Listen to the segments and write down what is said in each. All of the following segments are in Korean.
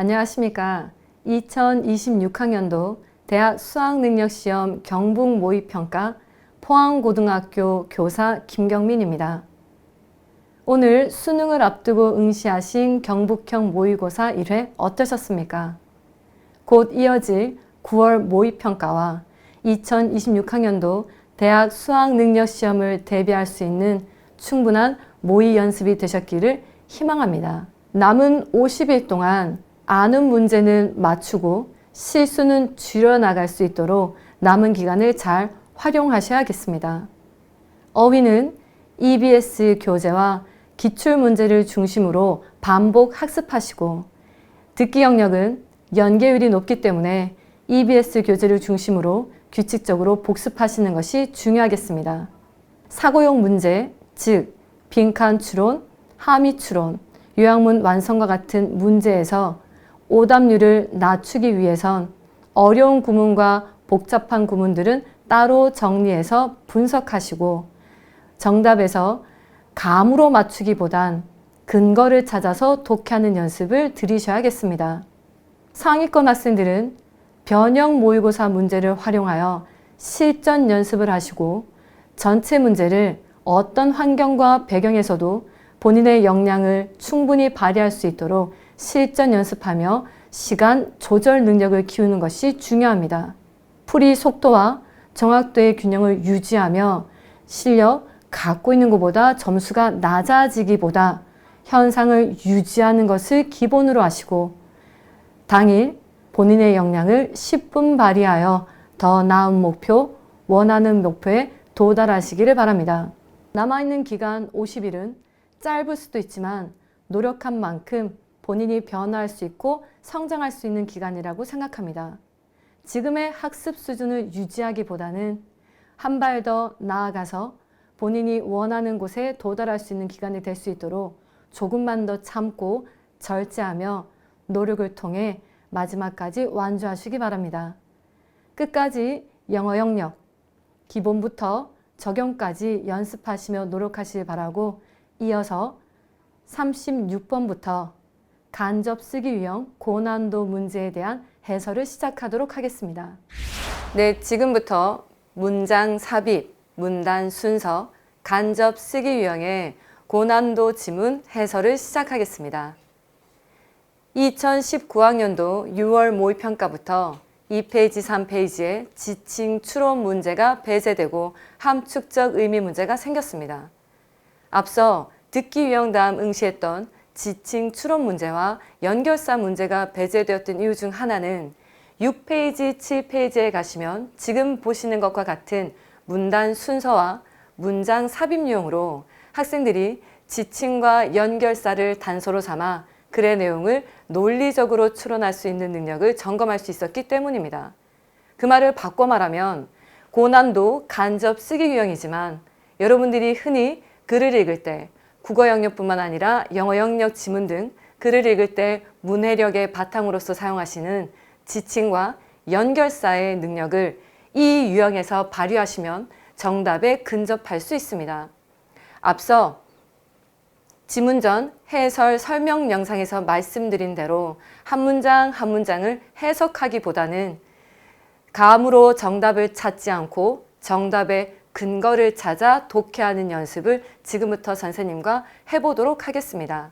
안녕하십니까. 2026학년도 대학 수학능력시험 경북 모의평가 포항고등학교 교사 김경민입니다. 오늘 수능을 앞두고 응시하신 경북형 모의고사 1회 어떠셨습니까? 곧 이어질 9월 모의평가와 2026학년도 대학 수학능력시험을 대비할 수 있는 충분한 모의 연습이 되셨기를 희망합니다. 남은 50일 동안 아는 문제는 맞추고 실수는 줄여나갈 수 있도록 남은 기간을 잘 활용하셔야겠습니다. 어휘는 EBS 교재와 기출문제를 중심으로 반복 학습하시고, 듣기 영역은 연계율이 높기 때문에 EBS 교재를 중심으로 규칙적으로 복습하시는 것이 중요하겠습니다. 사고용 문제, 즉 빈칸 추론, 함의 추론, 요약문 완성과 같은 문제에서 오답률을 낮추기 위해선 어려운 구문과 복잡한 구문들은 따로 정리해서 분석하시고, 정답에서 감으로 맞추기보단 근거를 찾아서 독해하는 연습을 들이셔야겠습니다. 상위권 학생들은 변형 모의고사 문제를 활용하여 실전 연습을 하시고, 전체 문제를 어떤 환경과 배경에서도 본인의 역량을 충분히 발휘할 수 있도록 실전 연습하며 시간 조절 능력을 키우는 것이 중요합니다. 풀이 속도와 정확도의 균형을 유지하며 실력 갖고 있는 것보다 점수가 낮아지기보다 현상을 유지하는 것을 기본으로 하시고, 당일 본인의 역량을 10분 발휘하여 더 나은 목표, 원하는 목표에 도달하시기를 바랍니다. 남아있는 기간 50일은 짧을 수도 있지만 노력한 만큼 본인이 변화할 수 있고 성장할 수 있는 기간이라고 생각합니다. 지금의 학습 수준을 유지하기보다는 한 발 더 나아가서 본인이 원하는 곳에 도달할 수 있는 기간이 될 수 있도록 조금만 더 참고 절제하며 노력을 통해 마지막까지 완주하시기 바랍니다. 끝까지 영어 영역, 기본부터 적용까지 연습하시며 노력하시길 바라고, 이어서 36번부터 간접 쓰기 유형 고난도 문제에 대한 해설을 시작하도록 하겠습니다. 네, 지금부터 문장 삽입, 문단 순서, 간접 쓰기 유형의 고난도 지문 해설을 시작하겠습니다. 2019학년도 6월 모의평가부터 2페이지, 3페이지에 지칭 추론 문제가 배제되고 함축적 의미 문제가 생겼습니다. 앞서 듣기 유형 다음 응시했던 지칭 추론 문제와 연결사 문제가 배제되었던 이유 중 하나는 6페이지, 7페이지에 가시면 지금 보시는 것과 같은 문단 순서와 문장 삽입 유형으로 학생들이 지칭과 연결사를 단서로 삼아 글의 내용을 논리적으로 추론할 수 있는 능력을 점검할 수 있었기 때문입니다. 그 말을 바꿔 말하면 고난도 간접 쓰기 유형이지만 여러분들이 흔히 글을 읽을 때 국어 영역뿐만 아니라 영어 영역 지문 등 글을 읽을 때 문해력의 바탕으로서 사용하시는 지칭과 연결사의 능력을 이 유형에서 발휘하시면 정답에 근접할 수 있습니다. 앞서 지문전 해설 설명 영상에서 말씀드린 대로 한 문장 한 문장을 해석하기보다는 감으로 정답을 찾지 않고 정답의 근거를 찾아 독해하는 연습을 지금부터 선생님과 해보도록 하겠습니다.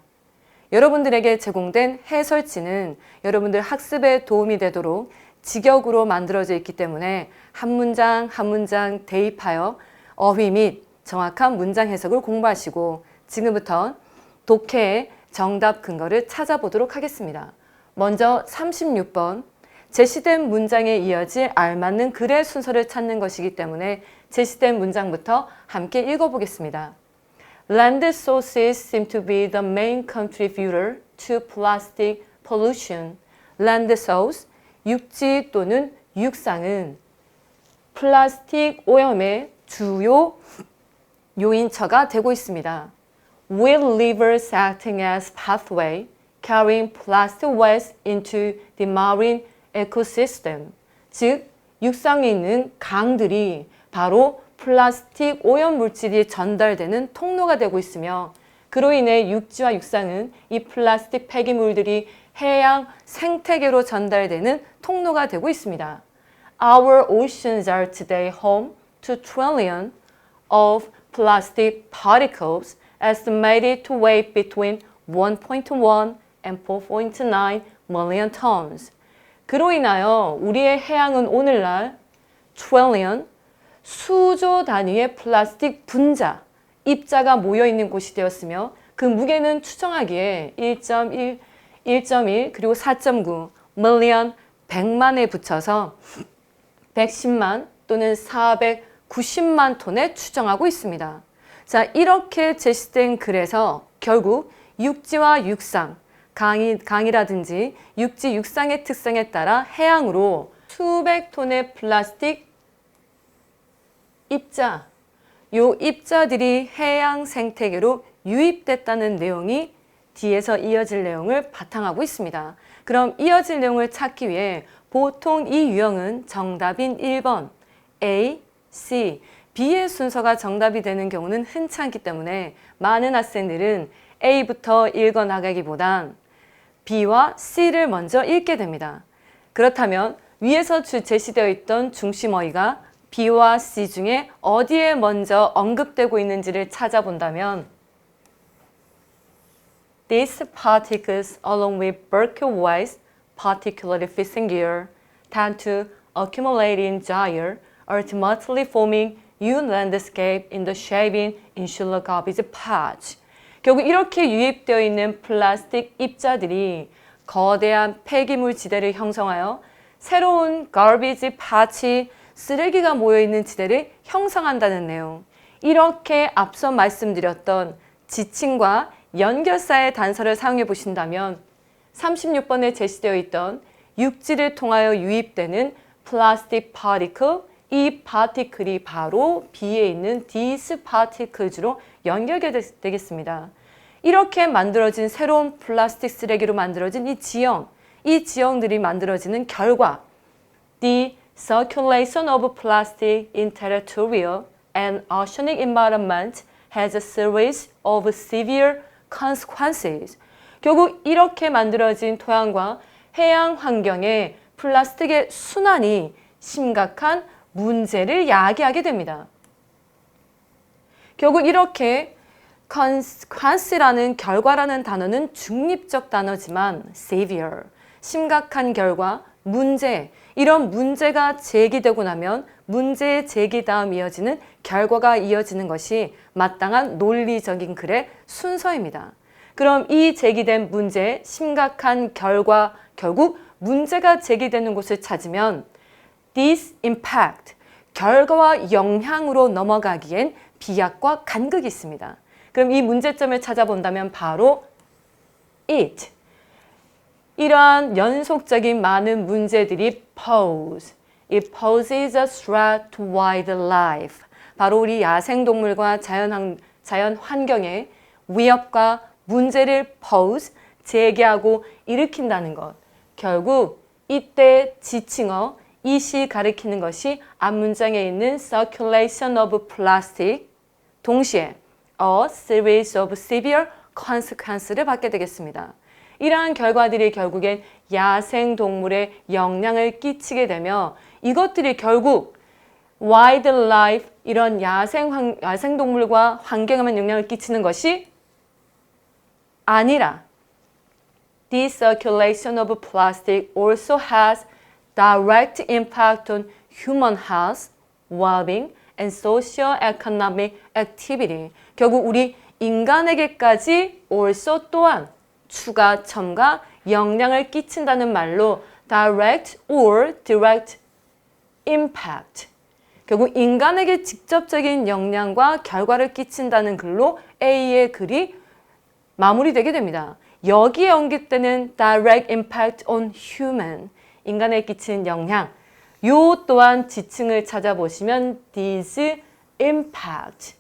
여러분들에게 제공된 해설지는 여러분들 학습에 도움이 되도록 직역으로 만들어져 있기 때문에 한 문장 한 문장 대입하여 어휘 및 정확한 문장 해석을 공부하시고, 지금부터 독해의 정답 근거를 찾아보도록 하겠습니다. 먼저 36번, 제시된 문장에 이어질 알맞는 글의 순서를 찾는 것이기 때문에 제시된 문장부터 함께 읽어보겠습니다. Land sources seem to be the main contributor to plastic pollution. Land source, 육지 또는 육상은 플라스틱 오염의 주요 요인처가 되고 있습니다. With rivers acting as pathway, carrying plastic waste into the marine ecosystem. 즉, 육상에 있는 강들이 바로 플라스틱 오염 물질이 전달되는 통로가 되고 있으며, 그로 인해 육지와 육상은 이 플라스틱 폐기물들이 해양 생태계로 전달되는 통로가 되고 있습니다. Our oceans are today home to trillions of plastic particles estimated to weigh between 1.1 and 4.9 million tons. 그로 인하여 우리의 해양은 오늘날 trillion, 수조 단위의 플라스틱 분자, 입자가 모여있는 곳이 되었으며 그 무게는 추정하기에 1.1, 1.1 그리고 4.9 million 100만에 붙여서 110만 또는 490만 톤에 추정하고 있습니다. 자, 이렇게 제시된 글에서 결국 육지와 육상, 강이라든지 육지, 육상의 특성에 따라 해양으로 수백 톤의 플라스틱 입자, 요 입자들이 해양 생태계로 유입됐다는 내용이 뒤에서 이어질 내용을 바탕하고 있습니다. 그럼 이어질 내용을 찾기 위해 보통 이 유형은 정답인 1번 A, C, B의 순서가 정답이 되는 경우는 흔치 않기 때문에 많은 학생들은 A부터 읽어나가기보단 B와 C를 먼저 읽게 됩니다. 그렇다면 위에서 제시되어 있던 중심어휘가 B와 C 중에 어디에 먼저 언급되고 있는지를 찾아본다면 These particles along with Berkeley waste, particularly fishing gear, tend to accumulate in gyre, ultimately forming new landscape in the shaping insular garbage patch. 결국 이렇게 유입되어 있는 플라스틱 입자들이 거대한 폐기물 지대를 형성하여 새로운 garbage patch, 쓰레기가 모여있는 지대를 형성한다는 내용. 이렇게 앞서 말씀드렸던 지칭과 연결사의 단서를 사용해 보신다면 36번에 제시되어 있던 육지를 통하여 유입되는 플라스틱 파티클, 이 파티클이 바로 B에 있는 these particles로 연결이 되겠습니다. 이렇게 만들어진 새로운 플라스틱 쓰레기로 만들어진 이 지형들이 만들어지는 결과 The circulation of plastic in territorial and oceanic environment has a series of severe consequences. 결국 이렇게 만들어진 토양과 해양 환경에 플라스틱의 순환이 심각한 문제를 야기하게 됩니다. 결국 이렇게 consequence라는 결과라는 단어는 중립적 단어지만 severe, 심각한 결과, 문제, 이런 문제가 제기되고 나면 문제의 제기 다음 이어지는 결과가 이어지는 것이 마땅한 논리적인 글의 순서입니다. 그럼 이 제기된 문제, 심각한 결과, 결국 문제가 제기되는 곳을 찾으면 this impact, 결과와 영향으로 넘어가기엔 비약과 간극이 있습니다. 그럼 이 문제점을 찾아본다면 바로 it, 이러한 연속적인 많은 문제들이 it poses a threat to wildlife. 바로 우리 야생동물과 자연 환경에 위협과 문제를 제기하고 일으킨다는 것. 결국 이때 지칭어, it이 가리키는 것이 앞문장에 있는 circulation of plastic, 동시에 a series of severe consequence를 받게 되겠습니다. 이러한 결과들이 결국엔 야생동물에 영향을 끼치게 되며 이것들이 결국 wildlife, 이런 야생동물과 환경에만 영향을 끼치는 것이 아니라 The circulation of plastic also has direct impact on human health, well-being, and socio-economic activity. 결국 우리 인간에게까지 also 또한 추가 첨가 영향을 끼친다는 말로 direct or direct impact. 결국 인간에게 직접적인 영향과 결과를 끼친다는 글로 A의 글이 마무리되게 됩니다. 여기에 언급되는 direct impact on human, 인간에 끼치는 영향, 요 또한 지칭을 찾아보시면 this impact.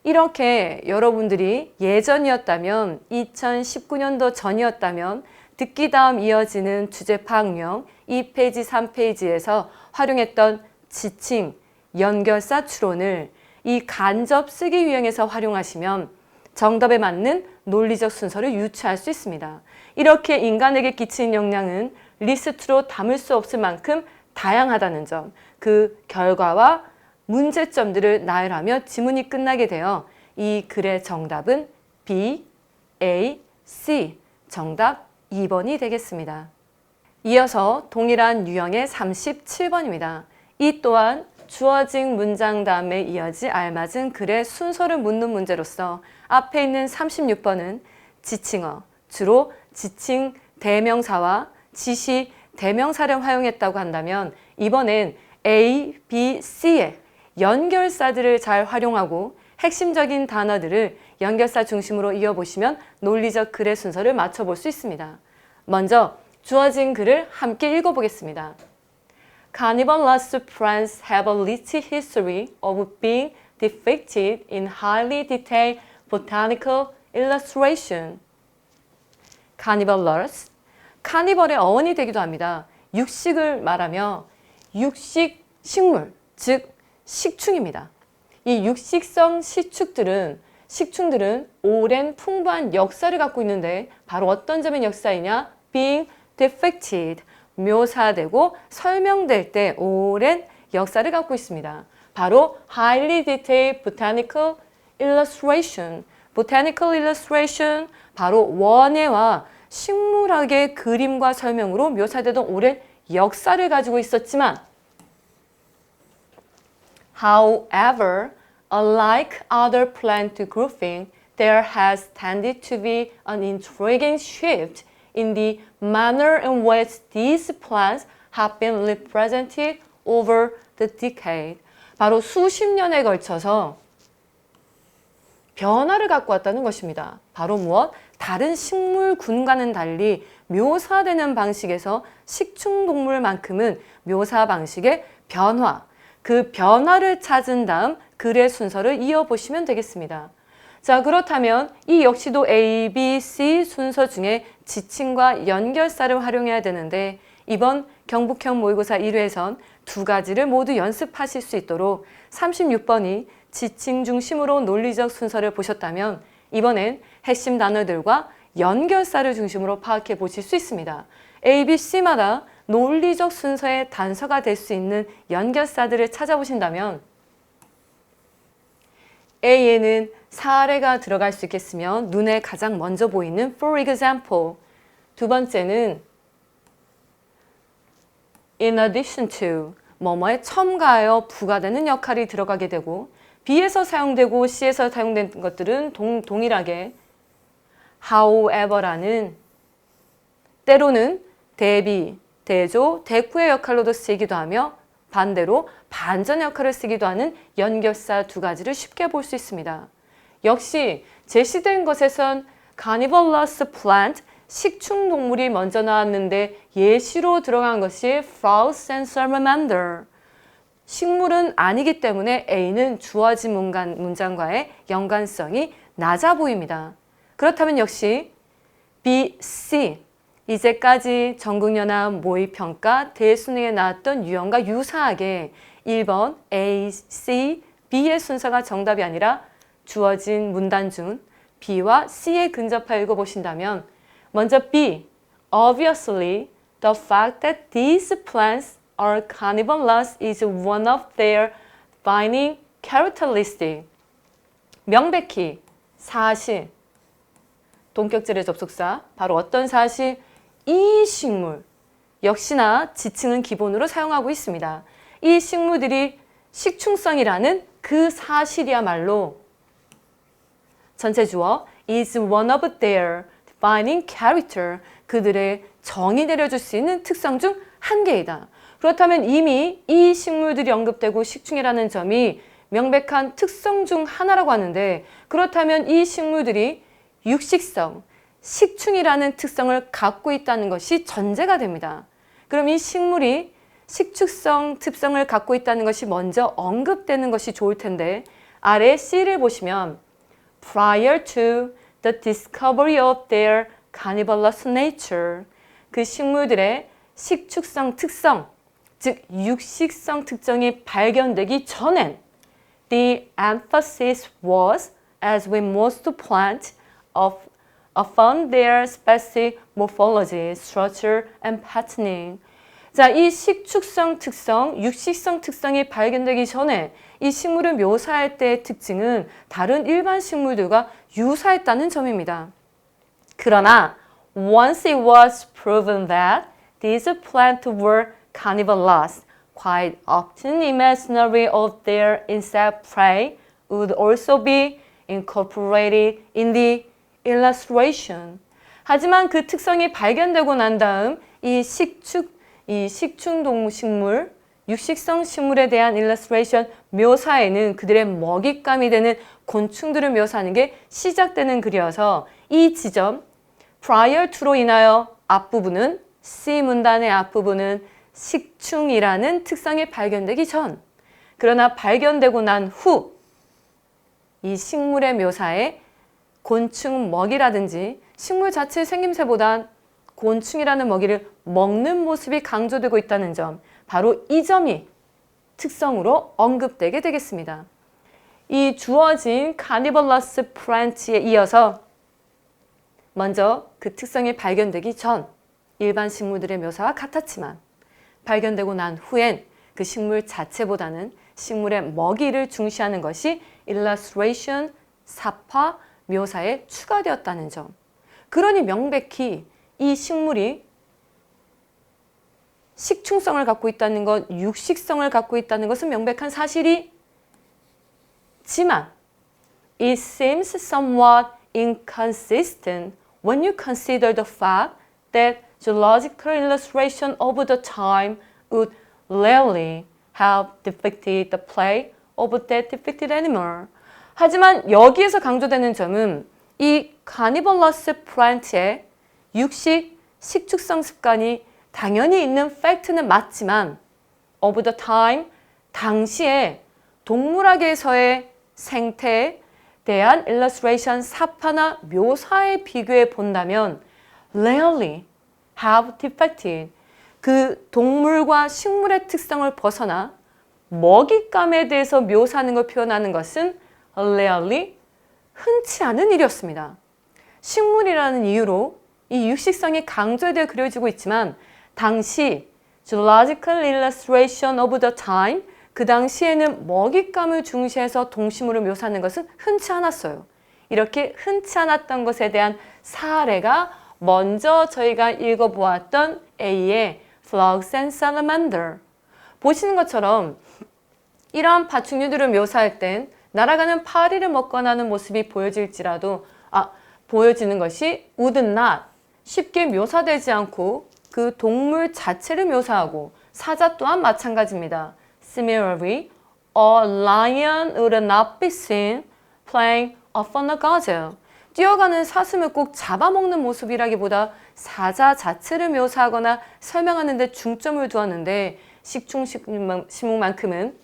이렇게 여러분들이 예전이었다면 2019년도 전이었다면 듣기 다음 이어지는 주제 파악명 2페이지 3페이지에서 활용했던 지칭, 연결사 추론을 이 간접 쓰기 유형에서 활용하시면 정답에 맞는 논리적 순서를 유추할 수 있습니다. 이렇게 인간에게 끼치는 영향은 리스트로 담을 수 없을 만큼 다양하다는 점, 그 결과와 문제점들을 나열하며 지문이 끝나게 되어 이 글의 정답은 B, A, C, 정답 2번이 되겠습니다. 이어서 동일한 유형의 37번입니다. 이 또한 주어진 문장 다음에 이어지 알맞은 글의 순서를 묻는 문제로서 앞에 있는 36번은 지칭어, 주로 지칭 대명사와 지시 대명사를 활용했다고 한다면 이번엔 A, B, C의 연결사들을 잘 활용하고 핵심적인 단어들을 연결사 중심으로 이어보시면 논리적 글의 순서를 맞춰볼 수 있습니다. 먼저 주어진 글을 함께 읽어보겠습니다. Carnival lost plants have a rich history of being depicted in highly detailed botanical illustration. Carnivalers, 카니벌의 어원이 되기도 합니다. 육식을 말하며 육식 식물, 즉 식충입니다. 이 육식성 식충들은 오랜 풍부한 역사를 갖고 있는데 바로 어떤 점의 역사이냐? Being depicted, 묘사되고 설명될 때 오랜 역사를 갖고 있습니다. 바로 highly detailed botanical illustration, botanical illustration, 바로 원예와 식물학의 그림과 설명으로 묘사되던 오랜 역사를 가지고 있었지만 However, unlike other plant grouping, there has tended to be an intriguing shift in the manner in which these plants have been represented over the decade. 바로 수십 년에 걸쳐서 변화를 갖고 왔다는 것입니다. 바로 무엇? 다른 식물군과는 달리 묘사되는 방식에서 식충동물만큼은 묘사 방식의 변화, 그 변화를 찾은 다음 글의 순서를 이어보시면 되겠습니다. 자, 그렇다면 이 역시도 A, B, C 순서 중에 지칭과 연결사를 활용해야 되는데 이번 경북형 모의고사 1회에선 두 가지를 모두 연습하실 수 있도록 36번이 지칭 중심으로 논리적 순서를 보셨다면 이번엔 핵심 단어들과 연결사를 중심으로 파악해 보실 수 있습니다. A, B, C마다 논리적 순서의 단서가 될 수 있는 연결사들을 찾아보신다면 A에는 사례가 들어갈 수 있겠으며 눈에 가장 먼저 보이는 for example, 두 번째는 in addition to, 뭐뭐에 첨가하여 부가되는 역할이 들어가게 되고 B에서 사용되고 C에서 사용된 것들은 동일하게 however라는 때로는 대비, 대조, 대꾸의 역할로도 쓰이기도 하며 반대로 반전의 역할을 쓰기도 하는 연결사 두 가지를 쉽게 볼 수 있습니다. 역시 제시된 것에선 carnivorous plant, 식충동물이 먼저 나왔는데 예시로 들어간 것이 flowers and salamander. 식물은 아니기 때문에 A는 주어진 문장과의 연관성이 낮아 보입니다. 그렇다면 역시 B, C, 이제까지 전국연합 모의평가 대수능에 나왔던 유형과 유사하게 1번 A, C, B의 순서가 정답이 아니라 주어진 문단 중 B와 C에 근접하여 읽어보신다면 먼저 B, obviously the fact that these plants are carnivorous is one of their defining characteristics. 명백히 사실, 동격절의 접속사, 바로 어떤 사실? 이 식물, 역시나 지칭은 기본으로 사용하고 있습니다. 이 식물들이 식충성이라는 그 사실이야말로 전체 주어 is one of their defining character, 그들의 정의 내려줄 수 있는 특성 중 한 개이다. 그렇다면 이미 이 식물들이 언급되고 식충이라는 점이 명백한 특성 중 하나라고 하는데 그렇다면 이 식물들이 육식성, 식충이라는 특성을 갖고 있다는 것이 전제가 됩니다. 그럼 이 식물이 식축성 특성을 갖고 있다는 것이 먼저 언급되는 것이 좋을 텐데 아래 C를 보시면 prior to the discovery of their carnivorous nature, 그 식물들의 식축성 특성, 즉 육식성 특성이 발견되기 전엔 the emphasis was, as with most plants of found their specific morphology, structure, and patterning. 자, 이 식축성 특성, 육식성 특성이 발견되기 전에 이 식물을 묘사할 때의 특징은 다른 일반 식물들과 유사했다는 점입니다. 그러나 once it was proven that these plants were carnivorous, quite often imaginary of their insect prey would also be incorporated in the illustration. 하지만 그 특성이 발견되고 난 다음 이 식충동식물, 육식성 식물에 대한 illustration 묘사에는 그들의 먹잇감이 되는 곤충들을 묘사하는 게 시작되는 글이어서 이 지점 prior to로 인하여 앞부분은 C 문단의 앞부분은 식충이라는 특성이 발견되기 전, 그러나 발견되고 난 후 이 식물의 묘사에 곤충 먹이라든지 식물 자체의 생김새보단 곤충이라는 먹이를 먹는 모습이 강조되고 있다는 점, 바로 이 점이 특성으로 언급되게 되겠습니다. 이 주어진 carnivorous plant에 이어서 먼저 그 특성이 발견되기 전 일반 식물들의 묘사와 같았지만 발견되고 난 후엔 그 식물 자체보다는 식물의 먹이를 중시하는 것이 illustration, 사파, 묘사에 추가되었다는 점. 그러니 명백히 이 식물이 식충성을 갖고 있다는 것, 육식성을 갖고 있다는 것은 명백한 사실이지만 it seems somewhat inconsistent when you consider the fact that geological illustration over the time would rarely have depicted the play of that depicted animal. 하지만 여기에서 강조되는 점은 이 carnivorous plant의 육식, 식축성 습관이 당연히 있는 팩트는 맞지만 over the time, 당시에 동물학에서의 생태에 대한 illustration, 사파나 묘사에 비교해 본다면 rarely have depicted 그 동물과 식물의 특성을 벗어나 먹잇감에 대해서 묘사하는 걸 표현하는 것은 rarely 흔치 않은 일이었습니다. 식물이라는 이유로 이 육식성이 강조되어 그려지고 있지만 당시 geological illustration of the time, 그 당시에는 먹잇감을 중시해서 동식물을 묘사하는 것은 흔치 않았어요. 이렇게 흔치 않았던 것에 대한 사례가 먼저 저희가 읽어보았던 A의 Frogs and Salamander. 보시는 것처럼 이러한 파충류들을 묘사할 땐 날아가는 파리를 먹거나 하는 모습이 보여지는 것이 would not, 쉽게 묘사되지 않고 그 동물 자체를 묘사하고 사자 또한 마찬가지입니다. Similarly, a lion would not be seen playing upon a gazelle. 뛰어가는 사슴을 꼭 잡아먹는 모습이라기보다 사자 자체를 묘사하거나 설명하는 데 중점을 두었는데 식충식물만큼은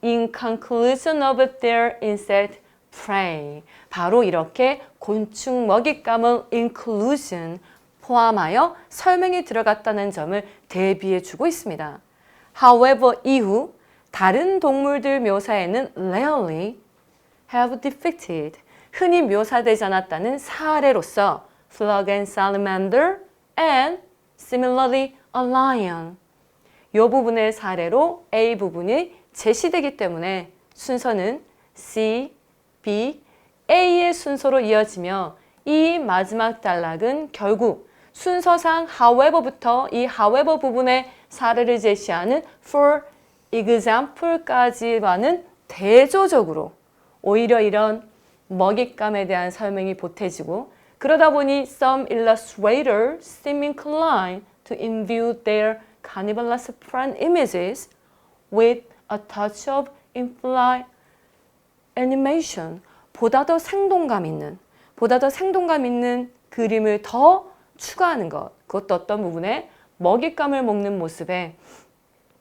in conclusion of their insect prey. 바로 이렇게 곤충 먹잇감을 inclusion, 포함하여 설명이 들어갔다는 점을 대비해 주고 있습니다. However, 이후 다른 동물들 묘사에는 rarely have depicted, 흔히 묘사되지 않았다는 사례로서 Frog and Salamander and similarly a lion. 이 부분의 사례로 A 부분이 제시되기 때문에 순서는 C, B, A의 순서로 이어지며 이 마지막 단락은 결국 순서상 however부터 이 however 부분의 사례를 제시하는 for example까지와는 대조적으로 오히려 이런 먹잇감에 대한 설명이 보태지고 그러다 보니 some illustrators seem inclined to imbue their carnivorous plant images with a touch of implied animation. 보다 더 생동감 있는 그림을 더 추가하는 것. 그것도 어떤 부분에 먹잇감을 먹는 모습에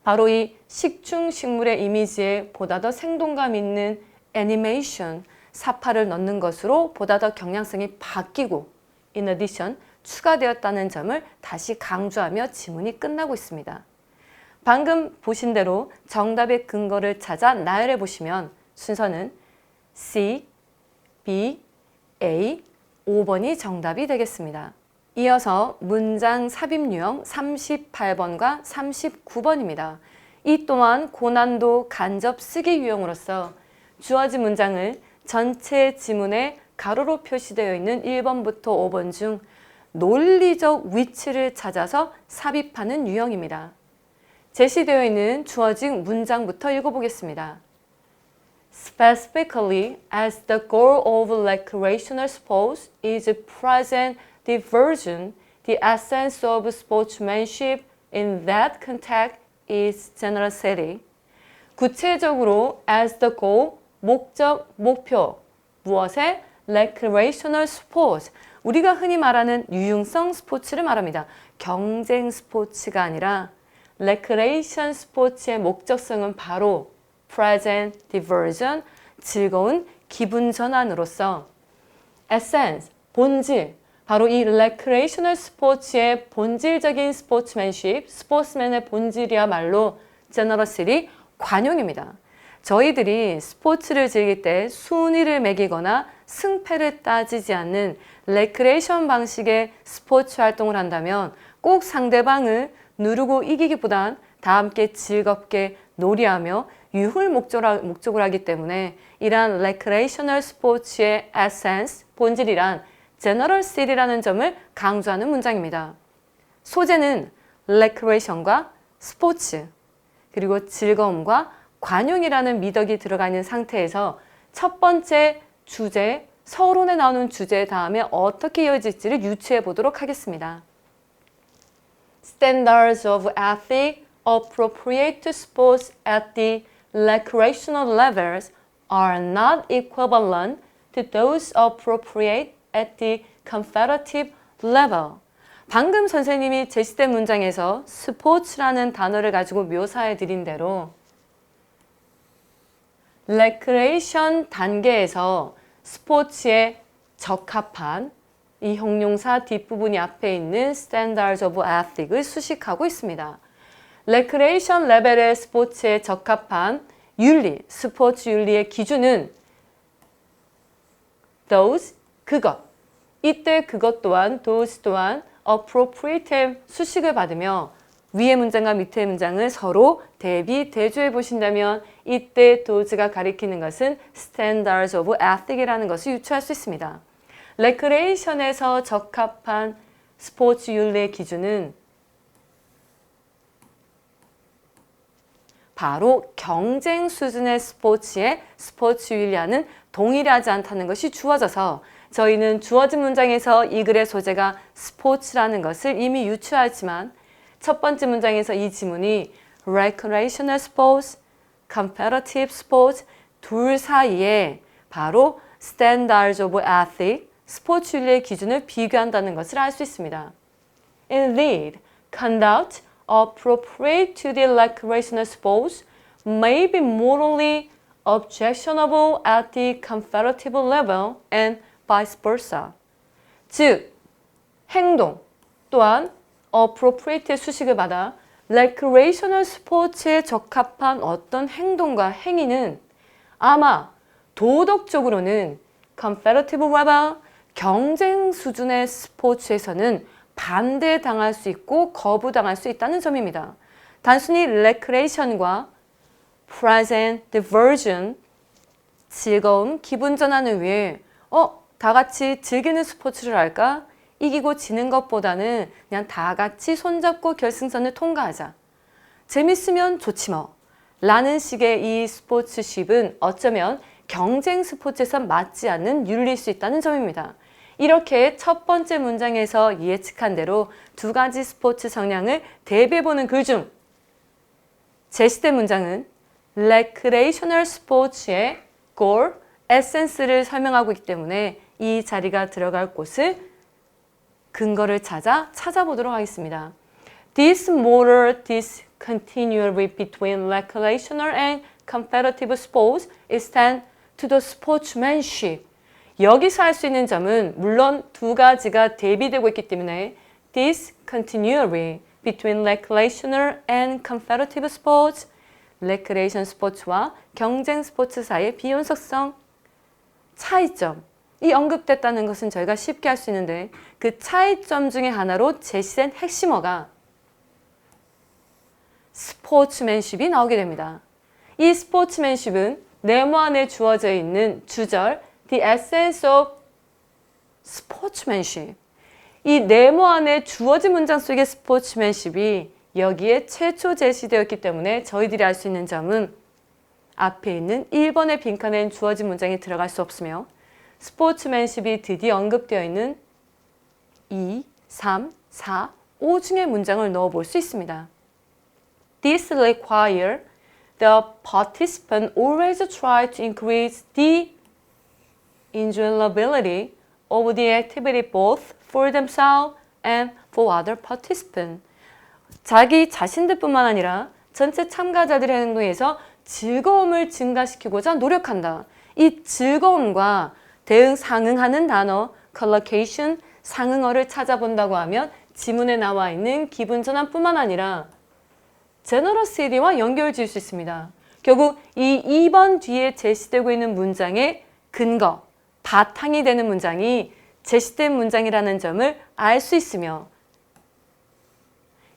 바로 이 식충식물의 이미지에 보다 더 생동감 있는 애니메이션, 사파를 넣는 것으로 보다 더 경향성이 바뀌고 in addition 추가되었다는 점을 다시 강조하며 지문이 끝나고 있습니다. 방금 보신 대로 정답의 근거를 찾아 나열해 보시면 순서는 C, B, A, 5번이 정답이 되겠습니다. 이어서 문장 삽입 유형 38번과 39번입니다. 이 또한 고난도 간접 쓰기 유형으로서 주어진 문장을 전체 지문에 가로로 표시되어 있는 1번부터 5번 중 논리적 위치를 찾아서 삽입하는 유형입니다. 제시되어 있는 주어진 문장부터 읽어보겠습니다. Specifically, as the goal of recreational sports is present diversion, the essence of sportsmanship in that context is generosity. 구체적으로 as the goal, 목적, 목표, 무엇의? recreational sports, 우리가 흔히 말하는 유흥성 스포츠를 말합니다. 경쟁 스포츠가 아니라 recreation 스포츠의 목적성은 바로 present diversion, 즐거운 기분 전환으로서 essence, 본질, 바로 이 recreational 스포츠의 본질적인 스포츠맨십, 스포츠맨의 본질이야말로 generosity, 관용입니다. 저희들이 스포츠를 즐길 때 순위를 매기거나 승패를 따지지 않는 레크레이션 방식의 스포츠 활동을 한다면 꼭 상대방을 누르고 이기기보단 다 함께 즐겁게 놀이하며 유흥을 목적으로 하기 때문에 이러한 레크레이셔널 스포츠의 에센스, 본질이란 제너럴시티라는 점을 강조하는 문장입니다. 소재는 레크레이션과 스포츠, 그리고 즐거움과 관용이라는 미덕이 들어가 있는 상태에서 첫 번째 주제, 서론에 나오는 주제 다음에 어떻게 이어질지를 유추해 보도록 하겠습니다. Standards of ethics appropriate to sports at the recreational levels are not equivalent to those appropriate at the competitive level. 방금 선생님이 제시된 문장에서 스포츠라는 단어를 가지고 묘사해 드린 대로 레크레이션 단계에서 스포츠에 적합한 이 형용사 뒷부분이 앞에 있는 Standards of Ethics을 수식하고 있습니다. 레크레이션 레벨의 스포츠에 적합한 윤리, 스포츠 윤리의 기준은 those, 그것. 이때 그것 또한, those 또한 appropriate 수식을 받으며 위의 문장과 밑의 문장을 서로 대비, 대조해 보신다면 이때 those가 가리키는 것은 Standards of Ethics이라는 것을 유추할 수 있습니다. 레크레이션에서 적합한 스포츠 윤리의 기준은 바로 경쟁 수준의 스포츠의 스포츠 윤리와는 동일하지 않다는 것이 주어져서 저희는 주어진 문장에서 이 글의 소재가 스포츠라는 것을 이미 유추하지만 첫 번째 문장에서 이 지문이 recreational sports, competitive sports 둘 사이에 바로 standards of ethics, 스포츠 윤리의 기준을 비교한다는 것을 알 수 있습니다. Indeed, conduct appropriate to the recreational sports may be morally objectionable at the competitive level and vice versa. 즉, 행동 또한 appropriate 수식을 받아 recreational 스포츠에 적합한 어떤 행동과 행위는 아마 도덕적으로는 competitive level, 경쟁 수준의 스포츠에서는 반대당할 수 있고 거부당할 수 있다는 점입니다. 단순히 recreation과 present diversion, 즐거움, 기분 전환을 위해 다 같이 즐기는 스포츠를 할까? 이기고 지는 것보다는 그냥 다 같이 손잡고 결승선을 통과하자. 재밌으면 좋지 뭐. 라는 식의 이 스포츠십은 어쩌면 경쟁 스포츠에서 맞지 않는 윤리일 수 있다는 점입니다. 이렇게 첫 번째 문장에서 예측한 대로 두 가지 스포츠 성향을 대비해보는 글 중 제시된 문장은 레크레이셔널 스포츠의 goal, 에센스를 설명하고 있기 때문에 이 자리가 들어갈 곳을 근거를 찾아보도록 하겠습니다. This moral discontinuity between recreational and competitive sports extends to the sportsmanship. 여기서 할 수 있는 점은 물론 두 가지가 대비되고 있기 때문에 discontinuity between recreational and competitive sports, 레크레이션 스포츠와 경쟁 스포츠 사이의 비연속성, 차이점, 이 언급됐다는 것은 저희가 쉽게 할 수 있는데 그 차이점 중에 하나로 제시된 핵심어가 스포츠맨십이 나오게 됩니다. 이 스포츠맨십은 네모 안에 주어져 있는 주절 The essence of sportsmanship. 이 네모 안에 주어진 문장 속의 스포츠맨십이 여기에 최초 제시되었기 때문에 저희들이 알 수 있는 점은 앞에 있는 1번의 빈칸엔 주어진 문장이 들어갈 수 없으며 스포츠맨십이 드디어 언급되어 있는 2, 3, 4, 5 중에 문장을 넣어 볼 수 있습니다. This requires the participant always try to increase the enjoyability of the activity both for themselves and for other participants. 자기 자신들뿐만 아니라 전체 참가자들의 행동에서 즐거움을 증가시키고자 노력한다. 이 즐거움과 대응 상응하는 단어 collocation, 상응어를 찾아본다고 하면 지문에 나와 있는 기분 전환뿐만 아니라 generosity와 연결 지을 수 있습니다. 결국 이 2번 뒤에 제시되고 있는 문장의 근거, 바탕이 되는 문장이 제시된 문장이라는 점을 알 수 있으며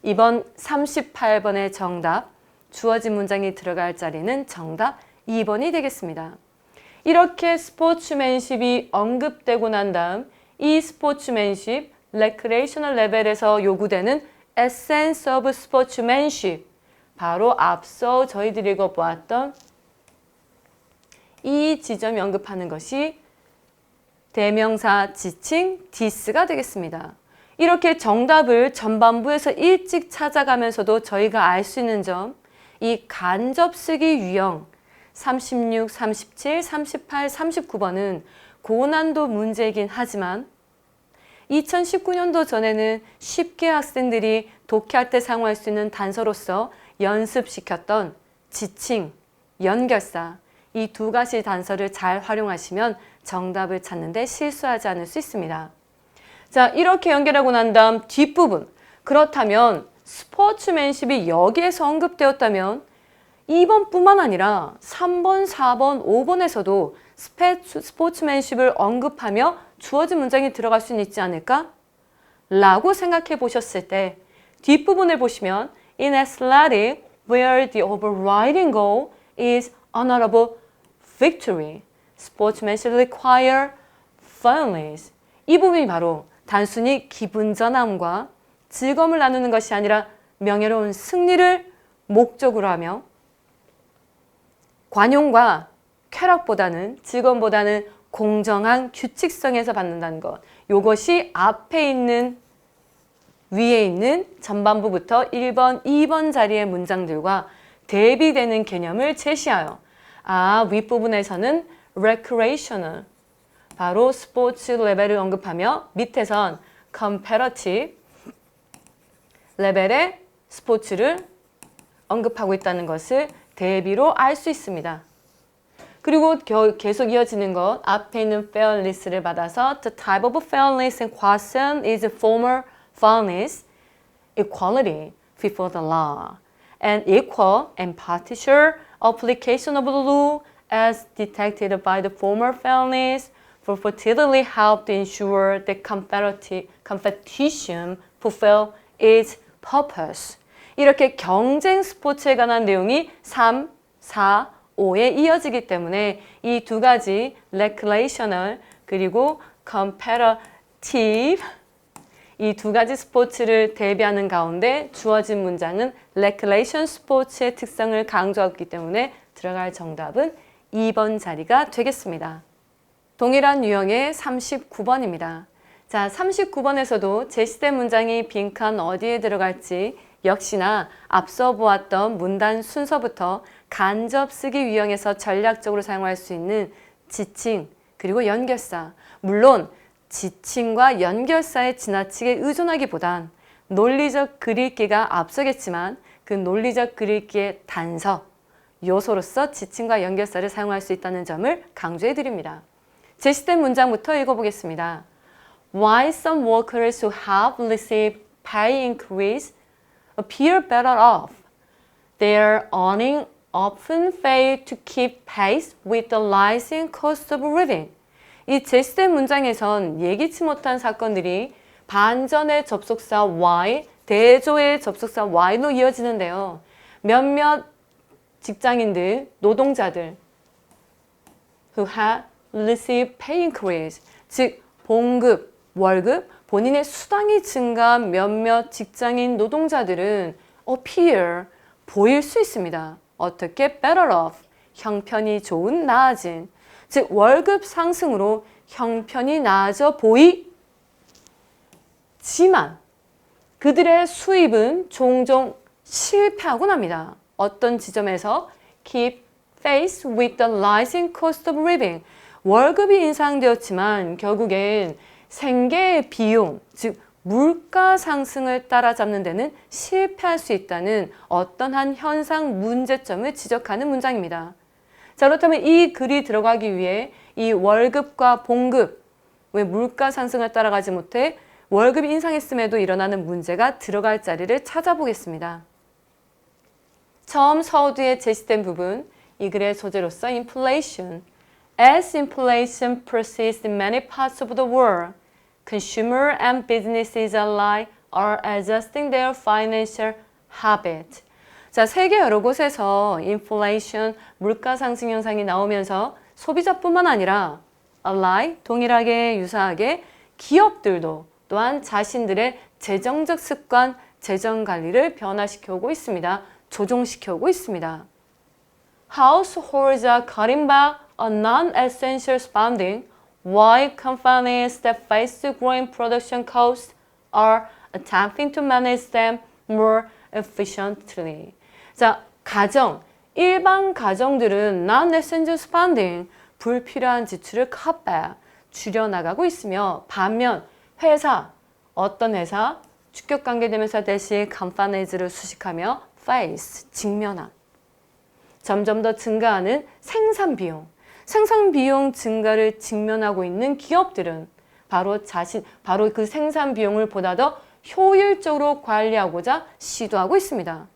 이번 38번의 정답, 주어진 문장이 들어갈 자리는 정답 2번이 되겠습니다. 이렇게 스포츠맨십이 언급되고 난 다음 이 스포츠맨십, 레크레이셔널 레벨에서 요구되는 essence of sportsmanship, 바로 앞서 저희들이 읽어보았던 이 지점이 언급하는 것이 대명사, 지칭, this가 되겠습니다. 이렇게 정답을 전반부에서 일찍 찾아가면서도 저희가 알 수 있는 점, 이 간접 쓰기 유형 36, 37, 38, 39번은 고난도 문제이긴 하지만 2019년도 전에는 쉽게 학생들이 독해할 때 사용할 수 있는 단서로서 연습시켰던 지칭, 연결사 이 두 가지 단서를 잘 활용하시면 정답을 찾는 데 실수하지 않을 수 있습니다. 자, 이렇게 연결하고 난 다음 뒷부분. 그렇다면 스포츠맨십이 여기에서 언급되었다면 2번뿐만 아니라 3번, 4번, 5번에서도 스포츠맨십을 언급하며 주어진 문장이 들어갈 수는 있지 않을까? 라고 생각해 보셨을 때 뒷부분을 보시면 In athletic, where the overriding goal is honorable victory, sportsmanship require fairness. 이 부분이 바로 단순히 기분 전함과 즐거움을 나누는 것이 아니라 명예로운 승리를 목적으로 하며 관용과 쾌락보다는 즐거움보다는 공정한 규칙성에서 받는다는 것. 이것이 앞에 있는 위에 있는 전반부부터 1번, 2번 자리의 문장들과 대비되는 개념을 제시하여 윗부분에서는 recreational, 바로 스포츠 레벨을 언급하며 밑에선 competitive 레벨의 스포츠를 언급하고 있다는 것을 대비로 알 수 있습니다. 그리고 계속 이어지는 것, 앞에 있는 fairness를 받아서 The type of fairness in question is formal fairness, equality before the law, and equal and partial application of the law as detected by the formal fairness purportedly help to ensure that competition fulfill its purpose. 이렇게 경쟁 스포츠에 관한 내용이 3, 4, 5에 이어지기 때문에 이 두 가지 recreational 그리고 competitive 이 두 가지 스포츠를 대비하는 가운데 주어진 문장은 recreation 스포츠의 특성을 강조하기 때문에 들어갈 정답은 2번 자리가 되겠습니다. 동일한 유형의 39번입니다. 자, 39번에서도 제시된 문장이 빈칸 어디에 들어갈지 역시나 앞서 보았던 문단 순서부터 간접 쓰기 유형에서 전략적으로 사용할 수 있는 지칭 그리고 연결사. 물론 지칭과 연결사에 지나치게 의존하기보단 논리적 글읽기가 앞서겠지만 그 논리적 글읽기의 단서, 요소로서 지칭과 연결사를 사용할 수 있다는 점을 강조해 드립니다. 제시된 문장부터 읽어보겠습니다. Why some workers who have received pay increase appear better off? Their earnings often fail to keep pace with the rising cost of living. 이 제시된 문장에선 예기치 못한 사건들이 반전의 접속사 Y, 대조의 접속사 Y로 이어지는데요. 몇몇 직장인들, 노동자들 who had received pay increase, 즉 봉급, 월급, 본인의 수당이 증가한 몇몇 직장인 노동자들은 appear, 보일 수 있습니다. 어떻게? better off, 형편이 좋은, 나아진. 즉 월급 상승으로 형편이 나아져 보이지만 그들의 수입은 종종 실패하곤 합니다. 어떤 지점에서 keep pace with the rising cost of living. 월급이 인상되었지만 결국엔 생계의 비용, 즉 물가 상승을 따라잡는 데는 실패할 수 있다는 어떤 한 현상 문제점을 지적하는 문장입니다. 자, 그렇다면 이 글이 들어가기 위해 이 월급과 봉급, 왜 물가 상승을 따라가지 못해 월급이 인상했음에도 일어나는 문제가 들어갈 자리를 찾아보겠습니다. 처음 서두에 제시된 부분, 이 글의 소재로서 inflation. As inflation persists in many parts of the world, consumer and businesses alike are adjusting their financial habit. 자, 세계 여러 곳에서 인플레이션, 물가 상승 현상이 나오면서 소비자뿐만 아니라 alike, 동일하게 유사하게 기업들도 또한 자신들의 재정적 습관, 재정 관리를 변화시켜오고 있습니다. 조정시켜오고 있습니다. Households are cutting back on non-essential spending, while companies that face growing production costs are attempting to manage them more efficiently. 자, 일반 가정들은 non-essential spending, 불필요한 지출을 cut back, 줄여나가고 있으며 반면 어떤 회사, 주격관계대명사 대신 companies를 수식하며 face, 직면한. 점점 더 증가하는 생산 비용 증가를 직면하고 있는 기업들은 바로 그 생산 비용을 보다 더 효율적으로 관리하고자 시도하고 있습니다.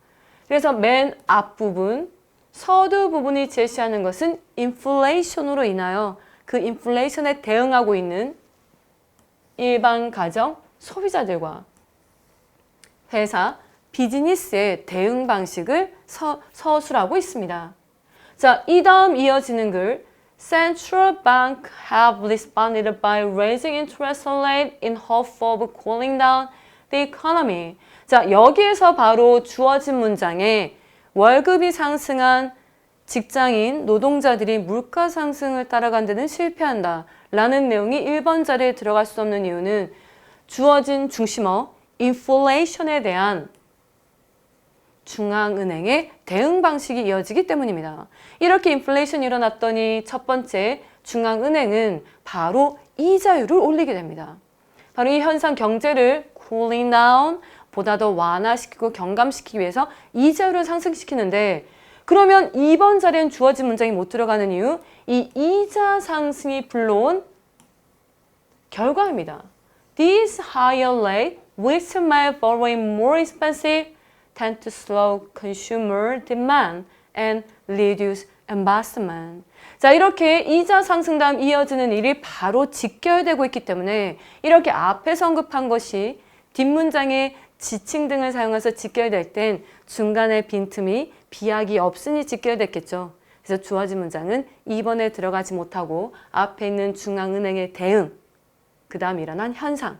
그래서 맨 앞부분, 서두 부분이 제시하는 것은 인플레이션으로 인하여 그 인플레이션에 대응하고 있는 일반 가정, 소비자들과 회사, 비즈니스의 대응 방식을 서술하고 있습니다. 자, 이 다음 이어지는 글 Central Bank have responded by raising interest rate in hope of cooling down the economy. 자, 여기에서 바로 주어진 문장에 월급이 상승한 직장인, 노동자들이 물가 상승을 따라간 데는 실패한다 라는 내용이 1번 자리에 들어갈 수 없는 이유는 주어진 중심어 인플레이션에 대한 중앙은행의 대응 방식이 이어지기 때문입니다. 이렇게 인플레이션이 일어났더니 첫 번째 중앙은행은 바로 이자율을 올리게 됩니다. 바로 이 현상 경제를 cooling down, 보다 더 완화시키고 경감시키기 위해서 이자율을 상승시키는데 그러면 2번 자리엔 주어진 문장이 못 들어가는 이유 이 이자 상승이 불러온 결과입니다. These higher rates, which make borrowing more expensive, tend to slow consumer demand and reduce investment. 자, 이렇게 이자 상승 다음 이어지는 일이 바로 직결되고 있기 때문에 이렇게 앞에서 언급한 것이 뒷문장에 지칭 등을 사용해서 직결될 땐 중간에 빈틈이 비약이 없으니 직결됐겠죠. 그래서 주어진 문장은 2번에 들어가지 못하고 앞에 있는 중앙은행의 대응, 그 다음 일어난 현상,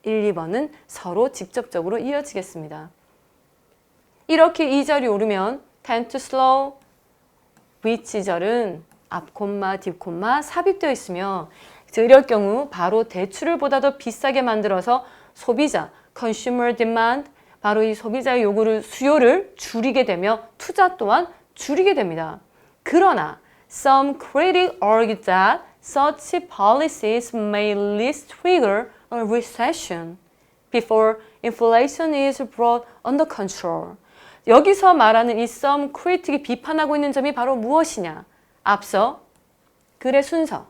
1, 2번은 서로 직접적으로 이어지겠습니다. 이렇게 이 절이 오르면 tend to slow, which 절은 앞 콤마, 뒷 콤마 삽입되어 있으며 이럴 경우 바로 대출을 보다 더 비싸게 만들어서 소비자, consumer demand, 바로 이 소비자의 수요를 줄이게 되며 투자 또한 줄이게 됩니다. 그러나 some critics argue that such policies may least trigger a recession before inflation is brought under control. 여기서 말하는 이 some critic이 비판하고 있는 점이 바로 무엇이냐? 앞서 글의 순서,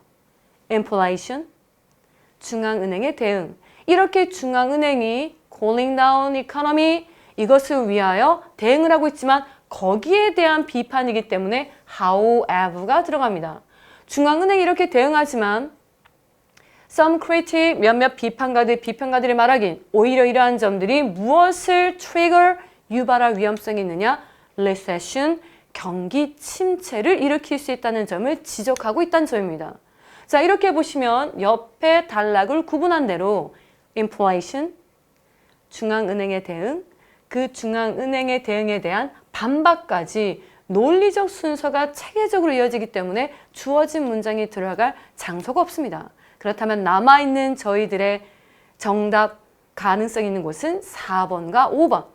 inflation, 중앙은행의 대응. 이렇게 중앙은행이 cooling down economy 이것을 위하여 대응을 하고 있지만 거기에 대한 비판이기 때문에 however가 들어갑니다. 중앙은행이 이렇게 대응하지만 Some critic, 몇몇 비평가들이 말하긴 오히려 이러한 점들이 무엇을 trigger, 유발할 위험성이 있느냐? recession, 경기 침체를 일으킬 수 있다는 점을 지적하고 있다는 점입니다. 자, 이렇게 보시면 옆에 단락을 구분한 대로 inflation, 중앙은행의 대응, 그 중앙은행의 대응에 대한 반박까지 논리적 순서가 체계적으로 이어지기 때문에 주어진 문장이 들어갈 장소가 없습니다. 그렇다면 남아있는 저희들의 정답 가능성 있는 곳은 4번과 5번.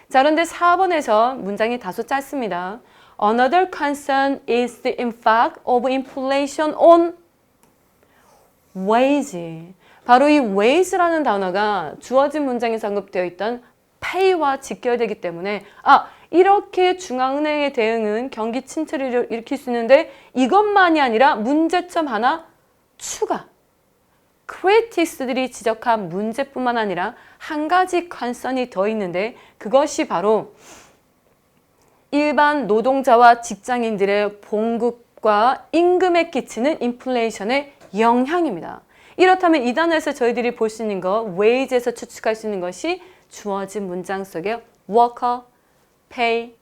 자, 그런데 4번에서 문장이 다소 짧습니다. Another concern is the impact of inflation on wage. 바로 이 wage라는 단어가 주어진 문장에서 언급되어 있던 pay와 직결되기 때문에 이렇게 중앙은행의 대응은 경기 침체를 일으킬 수 있는데 이것만이 아니라 문제점 하나 추가. 크리틱스들이 지적한 문제뿐만 아니라 한 가지 컨선이 더 있는데 그것이 바로 일반 노동자와 직장인들의 봉급과 임금에 끼치는 인플레이션의 영향입니다. 이렇다면 이 단어에서 저희들이 볼 수 있는 것, wage에서 추측할 수 있는 것이 주어진 문장 속에 worker, pay,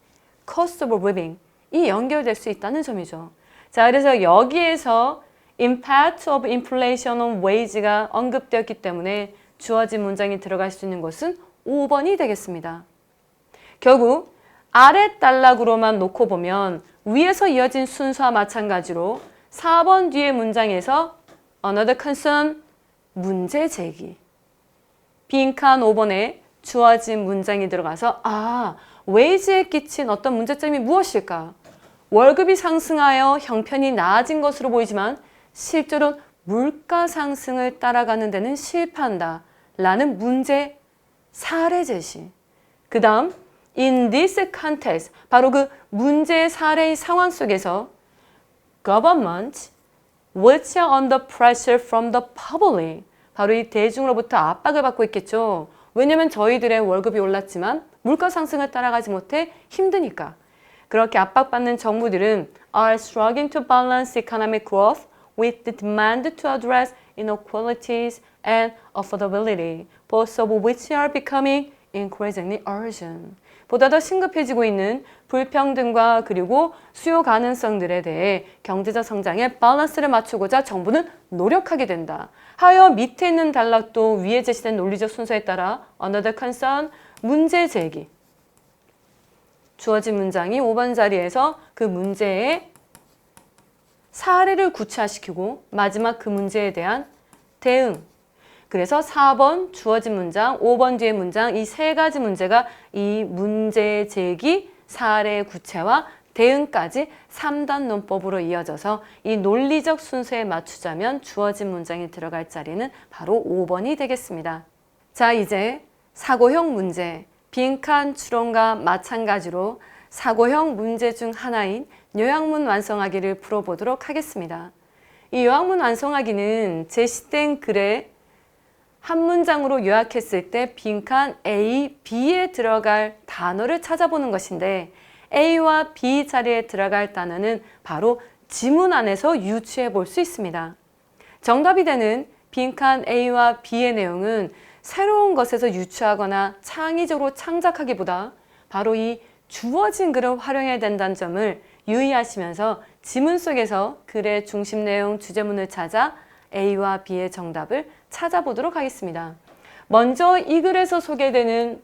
cost of living 이 연결될 수 있다는 점이죠. 자, 그래서 여기에서 impact of inflation on wage가 언급되었기 때문에 주어진 문장이 들어갈 수 있는 것은 5번이 되겠습니다. 결국 아래 단락으로만 놓고 보면 위에서 이어진 순서와 마찬가지로 4번 뒤의 문장에서 another concern, 문제 제기. 빈칸 5번에 주어진 문장이 들어가서 wage에 끼친 어떤 문제점이 무엇일까? 월급이 상승하여 형편이 나아진 것으로 보이지만 실제로 물가 상승을 따라가는 데는 실패한다. 라는 문제 사례 제시. 그 다음 in this context, 바로 그 문제 사례의 상황 속에서 government which are under pressure from the public, 바로 이 대중으로부터 압박을 받고 있겠죠. 왜냐면 저희들의 월급이 올랐지만 물가 상승을 따라가지 못해 힘드니까. 그렇게 압박받는 정부들은 are struggling to balance economic growth with the demand to address inequalities and affordability, both of which are becoming increasingly urgent. 보다 더 심급해지고 있는 불평등과 그리고 수요 가능성들에 대해 경제적 성장에 밸런스를 맞추고자 정부는 노력하게 된다. 하여 밑에 있는 단락도 위에 제시된 논리적 순서에 따라 another concern, 문제 제기. 주어진 문장이 5번 자리에서 그 문제의 사례를 구체화시키고 마지막 그 문제에 대한 대응. 그래서 4번 주어진 문장, 5번 뒤의 문장 이 세 가지 문제가 이 문제 제기, 사례 구체화, 대응까지 3단 논법으로 이어져서 이 논리적 순서에 맞추자면 주어진 문장이 들어갈 자리는 바로 5번이 되겠습니다. 자, 이제 사고형 문제, 빈칸 추론과 마찬가지로 사고형 문제 중 하나인 요약문 완성하기를 풀어보도록 하겠습니다. 이 요약문 완성하기는 제시된 글에 한 문장으로 요약했을 때 빈칸 A, B에 들어갈 단어를 찾아보는 것인데 A와 B 자리에 들어갈 단어는 바로 지문 안에서 유추해 볼 수 있습니다. 정답이 되는 빈칸 A와 B의 내용은 새로운 것에서 유추하거나 창의적으로 창작하기보다 바로 이 주어진 글을 활용해야 된다는 점을 유의하시면서 지문 속에서 글의 중심 내용, 주제문을 찾아 A와 B의 정답을 찾아보도록 하겠습니다. 먼저 이 글에서 소개되는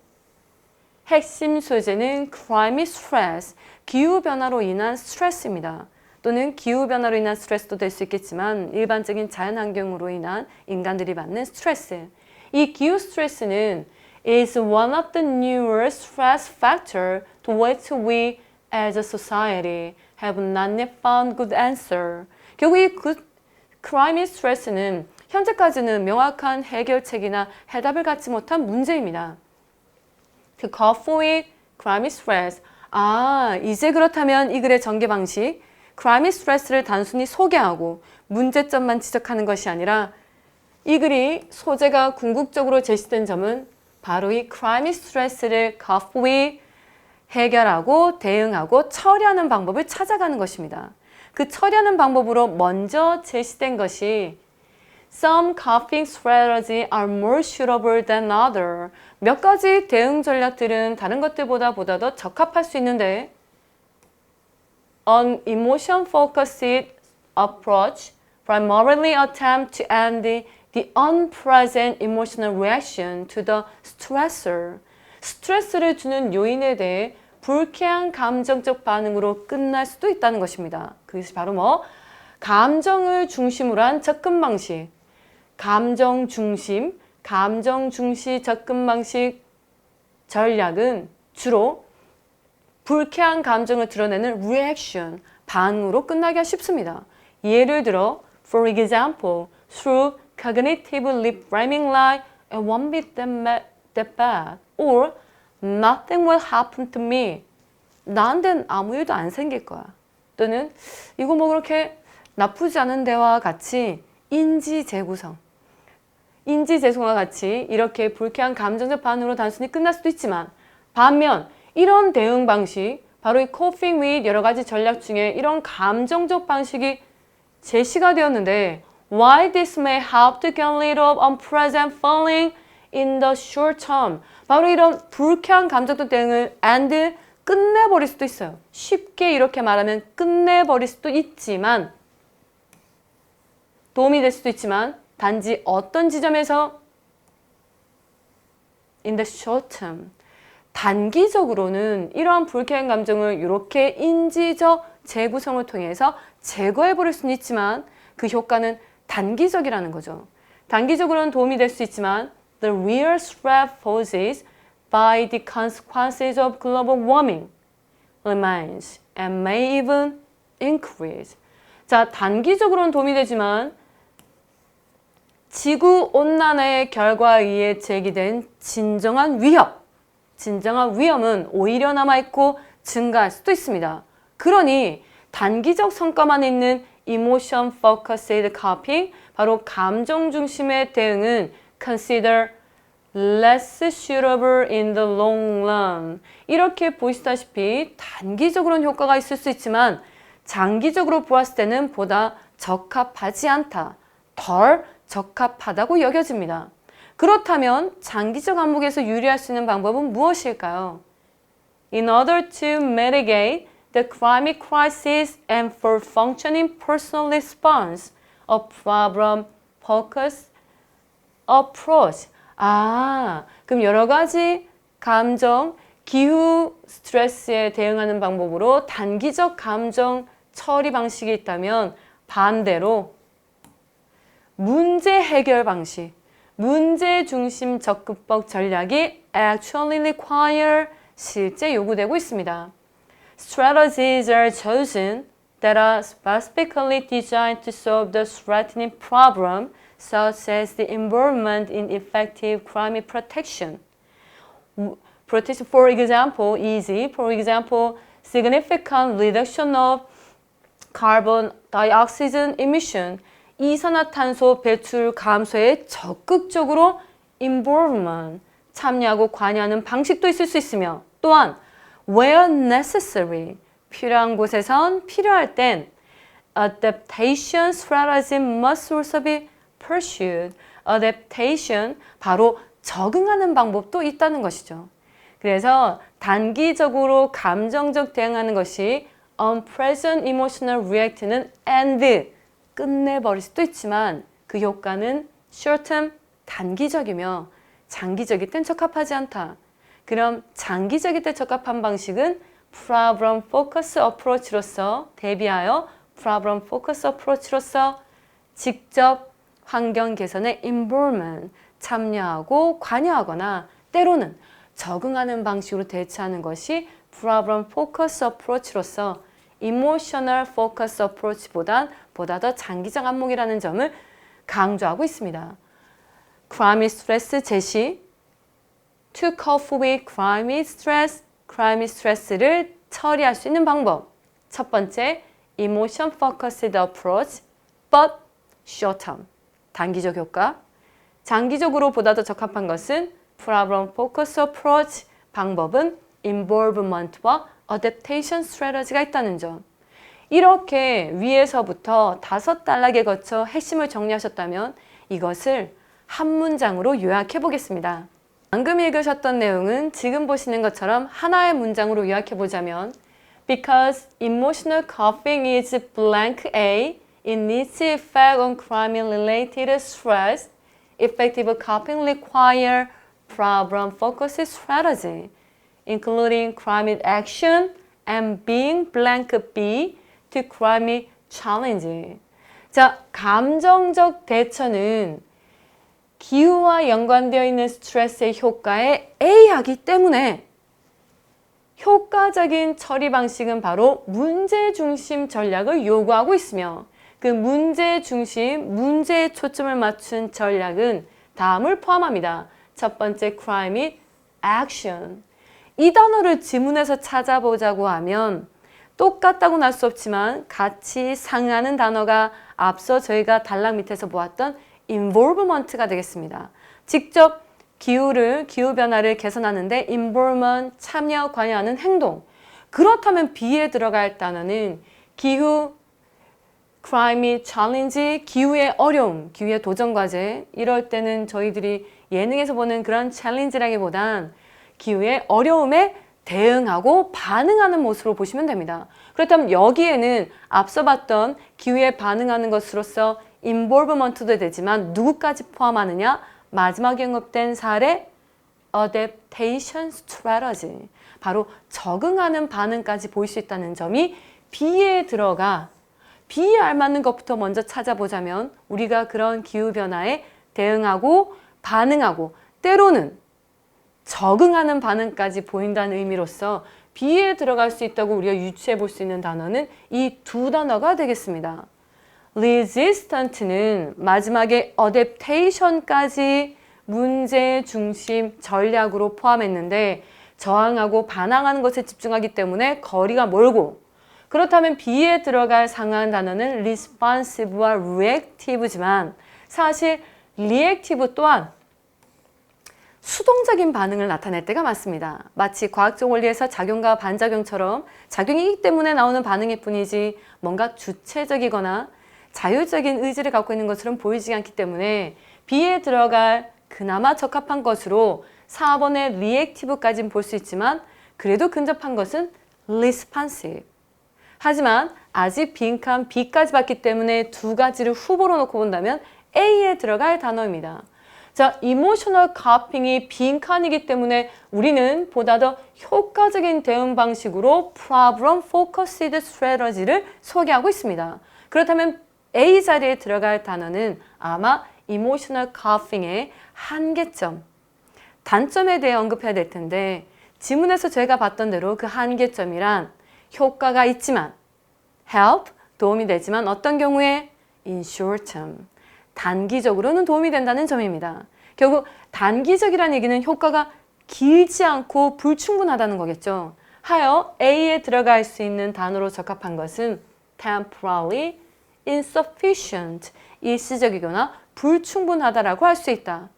핵심 소재는 climate stress, 기후변화로 인한 스트레스입니다. 또는 기후변화로 인한 스트레스도 될 수 있겠지만 일반적인 자연환경으로 인한 인간들이 받는 스트레스. 이 기후 스트레스는 is one of the newer stress factors to which we as a society have not yet found good answer. 결국 이 climate stress는 현재까지는 명확한 해결책이나 해답을 갖지 못한 문제입니다. To cope with climate stress. 이제 그렇다면 이 글의 전개 방식, climate stress를 단순히 소개하고 문제점만 지적하는 것이 아니라 이 글이 소재가 궁극적으로 제시된 점은 바로 이 climate stress를 cope with, 해결하고 대응하고 처리하는 방법을 찾아가는 것입니다. 그 처리하는 방법으로 먼저 제시된 것이 Some coping strategies are more suitable than others. 몇 가지 대응 전략들은 다른 것들보다 더 적합할 수 있는데 An emotion-focused approach primarily attempts to end the unpleasant emotional reaction to the stressor. 스트레스를 주는 요인에 대해 불쾌한 감정적 반응으로 끝날 수도 있다는 것입니다. 그것이 바로 뭐? 감정을 중심으로 한 접근 방식. 감정 중시 접근 방식 전략은 주로 불쾌한 감정을 드러내는 reaction, 반응으로 끝나기가 쉽습니다. 예를 들어, for example, through cognitive reframing like it won't be that bad or nothing will happen to me. 나한텐 아무 일도 안 생길 거야. 또는 이거 뭐 그렇게 나쁘지 않은데와 같이 인지 재구성과 같이 이렇게 불쾌한 감정적 반응으로 단순히 끝날 수도 있지만 반면 이런 대응 방식, 바로 이 coping with 여러 가지 전략 중에 이런 감정적 방식이 제시가 되었는데 While this may help to get rid of unpleasant feeling in the short term, 바로 이런 불쾌한 감정적 대응을 and 끝내버릴 수도 있어요. 쉽게 이렇게 말하면 끝내버릴 수도 있지만 도움이 될 수도 있지만 단지 어떤 지점에서 in the short term 단기적으로는 이러한 불쾌한 감정을 이렇게 인지적 재구성을 통해서 제거해버릴 수는 있지만 그 효과는 단기적이라는 거죠. 단기적으로는 도움이 될 수 있지만 the real threat poses by the consequences of global warming remains and may even increase. 자, 단기적으로는 도움이 되지만 지구온난화의 결과에 의해 제기된 진정한 위험은 오히려 남아있고 증가할 수도 있습니다. 그러니 단기적 성과만 있는 emotion focused coping, 바로 감정 중심의 대응은 consider less suitable in the long run. 이렇게 보시다시피 단기적으로는 효과가 있을 수 있지만 장기적으로 보았을 때는 보다 적합하지 않다. 덜 적합하다고 여겨집니다. 그렇다면 장기적 안목에서 유리할 수 있는 방법은 무엇일까요? In order to mitigate the climate crisis and for functioning personal response, a problem-focused approach. 그럼 여러 가지 감정, 기후 스트레스에 대응하는 방법으로 단기적 감정 처리 방식이 있다면 반대로 문제 해결 방식, 문제 중심 접근법 전략이 actually require 실제 요구되고 있습니다. Strategies are chosen that are specifically designed to solve the threatening problem, such as the involvement in effective climate protection. For example, significant reduction of carbon dioxide emission. 이산화탄소 배출 감소에 적극적으로 involvement, 참여하고 관여하는 방식도 있을 수 있으며 또한 where necessary, 필요한 곳에선 필요할 땐 adaptation strategy must also be pursued. adaptation, 바로 적응하는 방법도 있다는 것이죠. 그래서 단기적으로 감정적 대응하는 것이 unpleasant emotional react는 and 끝내버릴 수도 있지만 그 효과는 short term, 단기적이며 장기적일 땐 적합하지 않다. 그럼 장기적일 때 적합한 방식은 problem focus approach로서 대비하여 problem focus approach로서 직접 환경 개선에 involvement, 참여하고 관여하거나 때로는 적응하는 방식으로 대처하는 것이 problem focus approach로서 emotional focus approach보다 더 장기적 안목이라는 점을 강조하고 있습니다. climate stress 제시, to cope with climate stress를 처리할 수 있는 방법. 첫 번째, emotion focused approach, but short term, 단기적 효과. 장기적으로 보다 더 적합한 것은 problem focused approach, 방법은 involvement와 adaptation strategy가 있다는 점. 이렇게 위에서부터 5단락에 거쳐 핵심을 정리하셨다면 이것을 한 문장으로 요약해 보겠습니다. 방금 읽으셨던 내용은 지금 보시는 것처럼 하나의 문장으로 요약해 보자면 Because emotional coping is blank A, it needs effect on crime-related stress. Effective coping require problem-focused strategy, including crime action and being blank B to crime challenge. 자, 감정적 대처는 기후와 연관되어 있는 스트레스의 효과에 A하기 때문에 효과적인 처리 방식은 바로 문제 중심 전략을 요구하고 있으며 그 문제 중심, 문제에 초점을 맞춘 전략은 다음을 포함합니다. 첫 번째, crime 및 action. 이 단어를 지문에서 찾아보자고 하면 똑같다고는 할 수 없지만 같이 상하는 단어가 앞서 저희가 단락 밑에서 보았던 involvement가 되겠습니다. 직접 기후변화를 개선하는데 involvement, 참여, 관여하는 행동. 그렇다면 B에 들어갈 단어는 기후, climate challenge, 기후의 어려움, 기후의 도전 과제. 이럴 때는 저희들이 예능에서 보는 그런 챌린지라기보단 기후의 어려움에 대응하고 반응하는 모습으로 보시면 됩니다. 그렇다면 여기에는 앞서 봤던 기후에 반응하는 것으로서 involvement도 되지만 누구까지 포함하느냐? 마지막에 언급된 사례 adaptation strategy. 바로 적응하는 반응까지 보일 수 있다는 점이 B에 들어가 B에 알맞는 것부터 먼저 찾아보자면 우리가 그런 기후변화에 대응하고 반응하고 때로는 적응하는 반응까지 보인다는 의미로서 B에 들어갈 수 있다고 우리가 유추해 볼 수 있는 단어는 이 두 단어가 되겠습니다. resistant는 마지막에 adaptation까지 문제 중심 전략으로 포함했는데 저항하고 반항하는 것에 집중하기 때문에 거리가 멀고 그렇다면 B에 들어갈 상한 단어는 responsive와 reactive지만 사실 reactive 또한 수동적인 반응을 나타낼 때가 많습니다. 마치 과학적 원리에서 작용과 반작용처럼 작용이기 때문에 나오는 반응일 뿐이지 뭔가 주체적이거나 자율적인 의지를 갖고 있는 것처럼 보이지 않기 때문에 B에 들어갈 그나마 적합한 것으로 4번의 reactive까지는 볼 수 있지만 그래도 근접한 것은 responsive. 하지만 아직 빈칸 B까지 봤기 때문에 두 가지를 후보로 놓고 본다면 A에 들어갈 단어입니다. 자, 이모셔널 카핑이 빈칸이기 때문에 우리는 보다 더 효과적인 대응 방식으로 problem focused strategy를 소개하고 있습니다. 그렇다면 A 자리에 들어갈 단어는 아마 이모셔널 카핑의 한계점, 단점에 대해 언급해야 될 텐데 지문에서 저희가 봤던 대로 그 한계점이란 효과가 있지만 help, 도움이 되지만 어떤 경우에 in short term, 단기적으로는 도움이 된다는 점입니다. 결국 단기적이라는 얘기는 효과가 길지 않고 불충분하다는 거겠죠. 하여 A에 들어갈 수 있는 단어로 적합한 것은 temporarily insufficient, 일시적이거나 불충분하다라고 할 수 있다.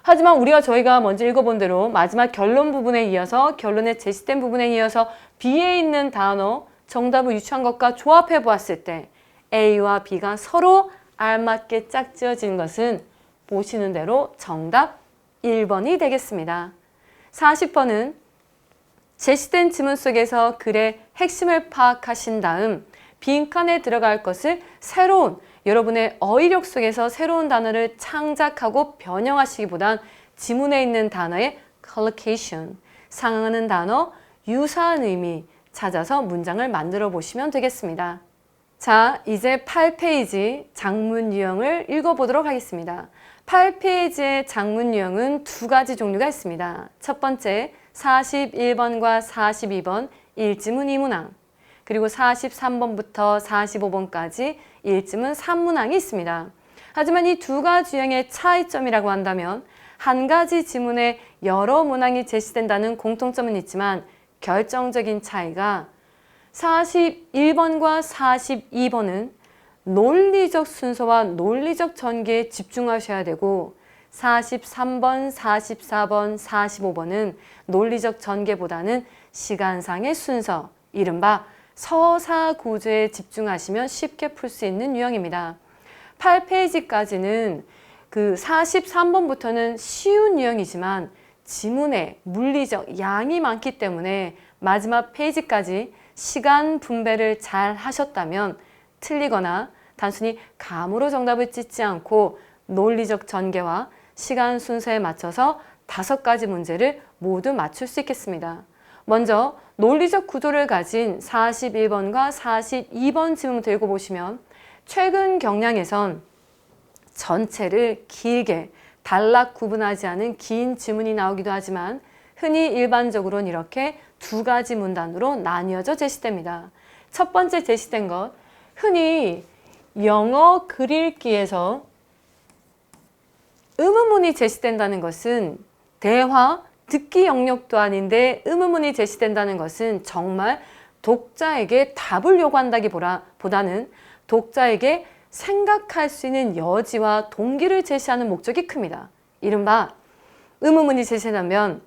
하지만 저희가 먼저 읽어본 대로 마지막 결론 부분에 이어서 결론에 제시된 부분에 이어서 B에 있는 단어 정답을 유추한 것과 조합해 보았을 때 A와 B가 서로 알맞게 짝지어진 것은 보시는 대로 정답 1번이 되겠습니다. 40번은 제시된 지문 속에서 글의 핵심을 파악하신 다음 빈칸에 들어갈 것을 새로운 여러분의 어휘력 속에서 새로운 단어를 창작하고 변형하시기보단 지문에 있는 단어의 collocation, 상응하는 단어, 유사한 의미 찾아서 문장을 만들어 보시면 되겠습니다. 자, 이제 8페이지 장문 유형을 읽어보도록 하겠습니다. 8페이지의 장문 유형은 두 가지 종류가 있습니다. 첫 번째, 41번과 42번 1지문 2문항, 그리고 43번부터 45번까지 1지문 3문항이 있습니다. 하지만 이 두 가지 유형의 차이점이라고 한다면 한 가지 지문에 여러 문항이 제시된다는 공통점은 있지만 결정적인 차이가 41번과 42번은 논리적 순서와 논리적 전개에 집중하셔야 되고 43번, 44번, 45번은 논리적 전개보다는 시간상의 순서, 이른바 서사 구조에 집중하시면 쉽게 풀 수 있는 유형입니다. 8페이지까지는 그 43번부터는 쉬운 유형이지만 지문의 물리적 양이 많기 때문에 마지막 페이지까지 시간 분배를 잘 하셨다면 틀리거나 단순히 감으로 정답을 찢지 않고 논리적 전개와 시간 순서에 맞춰서 5가지 문제를 모두 맞출 수 있겠습니다. 먼저 논리적 구조를 가진 41번과 42번 지문부터 읽어보시면 최근 경향에선 전체를 길게 단락 구분하지 않은 긴 지문이 나오기도 하지만 흔히 일반적으로는 이렇게 2가지 문단으로 나뉘어져 제시됩니다. 첫 번째 제시된 것, 흔히 영어 글읽기에서 의문문이 제시된다는 것은 대화, 듣기 영역도 아닌데 의문문이 제시된다는 것은 정말 독자에게 답을 요구한다기보다는 독자에게 생각할 수 있는 여지와 동기를 제시하는 목적이 큽니다. 이른바 의문문이 제시되면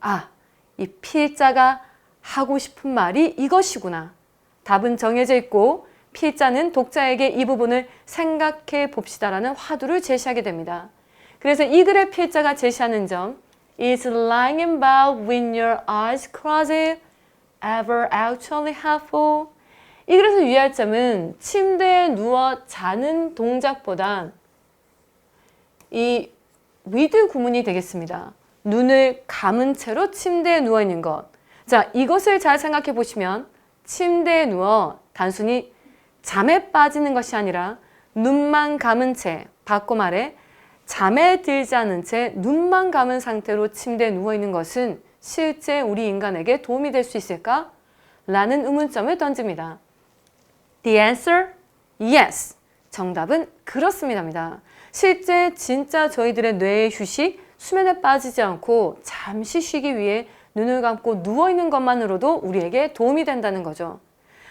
이 필자가 하고 싶은 말이 이것이구나. 답은 정해져 있고 필자는 독자에게 이 부분을 생각해 봅시다라는 화두를 제시하게 됩니다. 그래서 이 글의 필자가 제시하는 점 Is lying in bed with your eyes closed ever actually helpful? 이 글에서 유의할 점은 침대에 누워 자는 동작보다 이 with 구문이 되겠습니다. 눈을 감은 채로 침대에 누워 있는 것. 자, 이것을 잘 생각해 보시면 침대에 누워 단순히 잠에 빠지는 것이 아니라 눈만 감은 채, 바꿔 말해 잠에 들지 않은 채 눈만 감은 상태로 침대에 누워 있는 것은 실제 우리 인간에게 도움이 될 수 있을까? 라는 의문점을 던집니다. The answer? Yes. 정답은 그렇습니다입니다. 실제 진짜 저희들의 뇌의 휴식, 수면에 빠지지 않고 잠시 쉬기 위해 눈을 감고 누워있는 것만으로도 우리에게 도움이 된다는 거죠.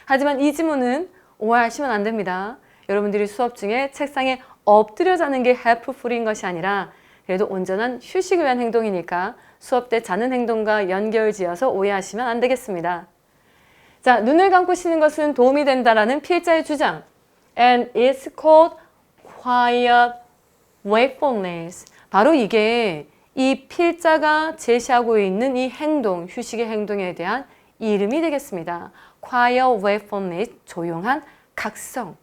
하지만 이 지문은 오해하시면 안 됩니다. 여러분들이 수업 중에 책상에 엎드려 자는 게 helpful인 것이 아니라 그래도 온전한 휴식을 위한 행동이니까 수업 때 자는 행동과 연결지어서 오해하시면 안 되겠습니다. 자, 눈을 감고 쉬는 것은 도움이 된다라는 필자의 주장. And it's called quiet wakefulness. 바로 이게 이 필자가 제시하고 있는 이 행동, 휴식의 행동에 대한 이름이 되겠습니다. Quiet wakefulness, 조용한 각성.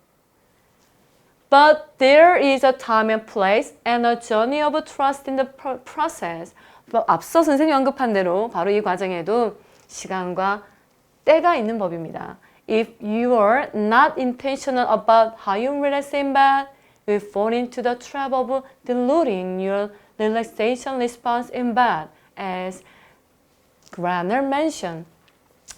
But there is a time and place and a journey of trust in the process. 앞서 선생님이 언급한 대로 바로 이 과정에도 시간과 때가 있는 법입니다. If you are not intentional about how you relax in bed, you fall into the trap of diluting your relaxation response in bed, as Granner mentioned.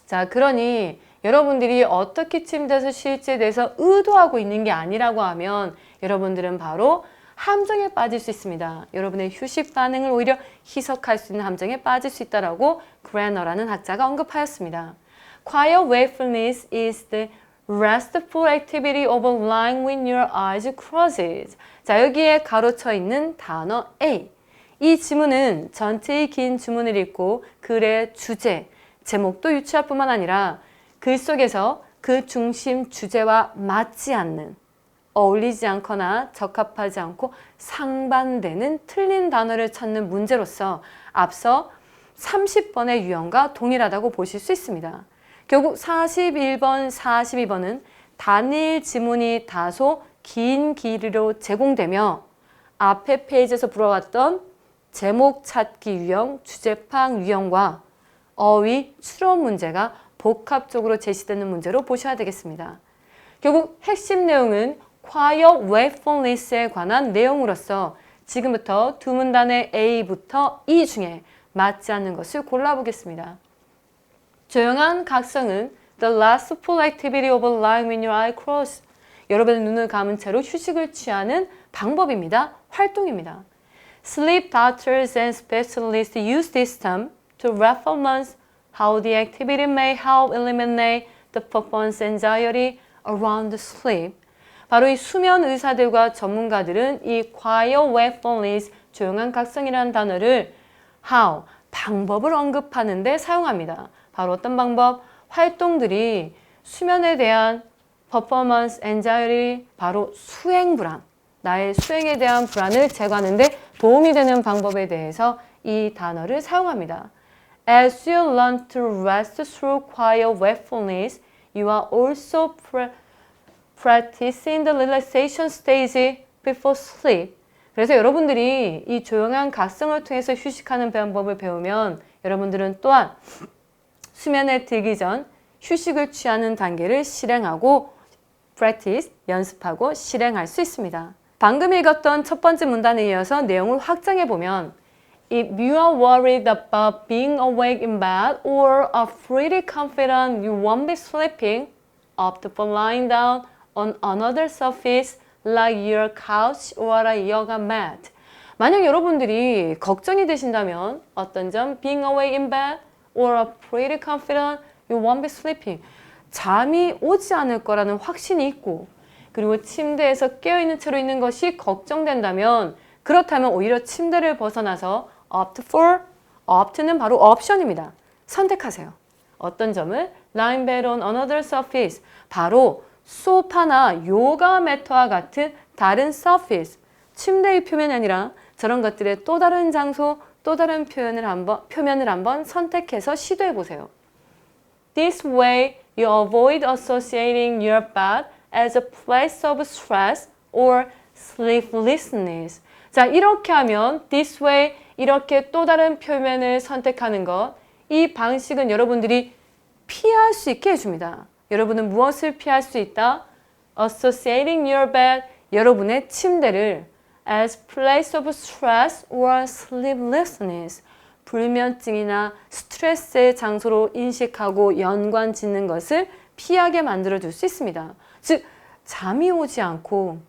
자, 그러니 여러분들이 어떻게 침대에서 쉴지에 대해서 의도하고 있는 게 아니라고 하면 여러분들은 바로 함정에 빠질 수 있습니다. 여러분의 휴식 반응을 오히려 희석할 수 있는 함정에 빠질 수 있다라고 그래너라는 학자가 언급하였습니다. Quiet wakefulness is the restful activity of lying with your eyes closed. 자, 여기에 가로쳐 있는 단어 A. 이 지문은 전체의 긴 주문을 읽고 글의 주제, 제목도 유추할 뿐만 아니라 글 속에서 그 중심 주제와 맞지 않는, 어울리지 않거나 적합하지 않고 상반되는 틀린 단어를 찾는 문제로서 앞서 30번의 유형과 동일하다고 보실 수 있습니다. 결국 41번, 42번은 단일 지문이 다소 긴 길이로 제공되며 앞에 페이지에서 불어왔던 제목 찾기 유형, 주제 파악 유형과 어휘 추론 문제가 복합적으로 제시되는 문제로 보셔야 되겠습니다. 결국 핵심 내용은 quiet wakefulness에 관한 내용으로서 지금부터 두 문단의 A부터 E 중에 맞지 않는 것을 골라보겠습니다. 조용한 각성은 the restful activity of lying with your eye closed. 여러분의 눈을 감은 채로 휴식을 취하는 방법입니다. 활동입니다. Sleep doctors and specialists use this term to reference how the activity may help eliminate the performance anxiety around sleep. 바로 이 수면 의사들과 전문가들은 이 quiet wakefulness, 조용한 각성이라는 단어를 how, 방법을 언급하는 데 사용합니다. 바로 어떤 방법? 활동들이 수면에 대한 performance anxiety, 바로 수행 불안, 나의 수행에 대한 불안을 제거하는 데 도움이 되는 방법에 대해서 이 단어를 사용합니다. As you learn to rest through quiet wakefulness, you are also practicing the relaxation stage before sleep. 그래서 여러분들이 이 조용한 각성을 통해서 휴식하는 방법을 배우면 여러분들은 또한 수면에 들기 전 휴식을 취하는 단계를 실행하고 practice, 연습하고 실행할 수 있습니다. 방금 읽었던 첫 번째 문단에 이어서 내용을 확장해 보면 If you are worried about being awake in bed or are pretty confident you won't be sleeping, opt for lying down on another surface like your couch or a yoga mat. 만약 여러분들이 걱정이 되신다면 어떤 점 being awake in bed or are pretty confident you won't be sleeping. 잠이 오지 않을 거라는 확신이 있고 그리고 침대에서 깨어있는 채로 있는 것이 걱정된다면 그렇다면 오히려 침대를 벗어나서 opt는 바로 옵션입니다. 선택하세요. 어떤 점을? lying bed on another surface. 바로 소파나 요가 매트와 같은 다른 surface. 침대의 표면이 아니라 저런 것들의 또 다른 장소, 또 다른 표면을 한번 선택해서 시도해 보세요. This way you avoid associating your bed as a place of stress or sleeplessness. 자, 이렇게 하면 this way 이렇게 또 다른 표면을 선택하는 것, 이 방식은 여러분들이 피할 수 있게 해줍니다. 여러분은 무엇을 피할 수 있다? Associating your bed, 여러분의 침대를 as place of stress or sleeplessness, 불면증이나 스트레스의 장소로 인식하고 연관 짓는 것을 피하게 만들어줄 수 있습니다. 즉, 잠이 오지 않고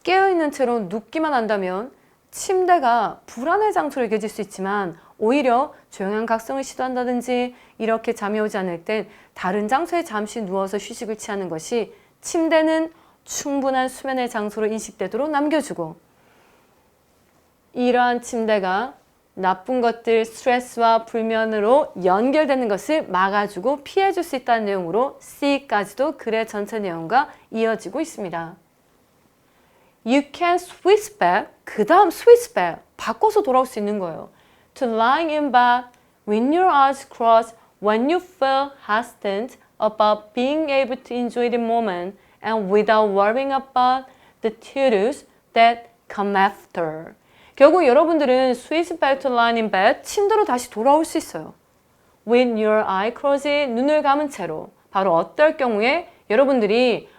깨어있는 채로 눕기만 한다면 침대가 불안의 장소로 여겨질 수 있지만 오히려 조용한 각성을 시도한다든지 이렇게 잠이 오지 않을 땐 다른 장소에 잠시 누워서 휴식을 취하는 것이 침대는 충분한 수면의 장소로 인식되도록 남겨주고 이러한 침대가 나쁜 것들, 스트레스와 불면으로 연결되는 것을 막아주고 피해줄 수 있다는 내용으로 C까지도 글의 전체 내용과 이어지고 있습니다. You can switch back, 그 다음 switch back, 바꿔서 돌아올 수 있는 거예요. To lying in bed with your eyes crossed when you feel hesitant about being able to enjoy the moment and without worrying about the to-dos that come after. 결국 여러분들은 switch back to lying in bed, 침대로 다시 돌아올 수 있어요. With your eye closed, 눈을 감은 채로. 바로 어떨 경우에 여러분들이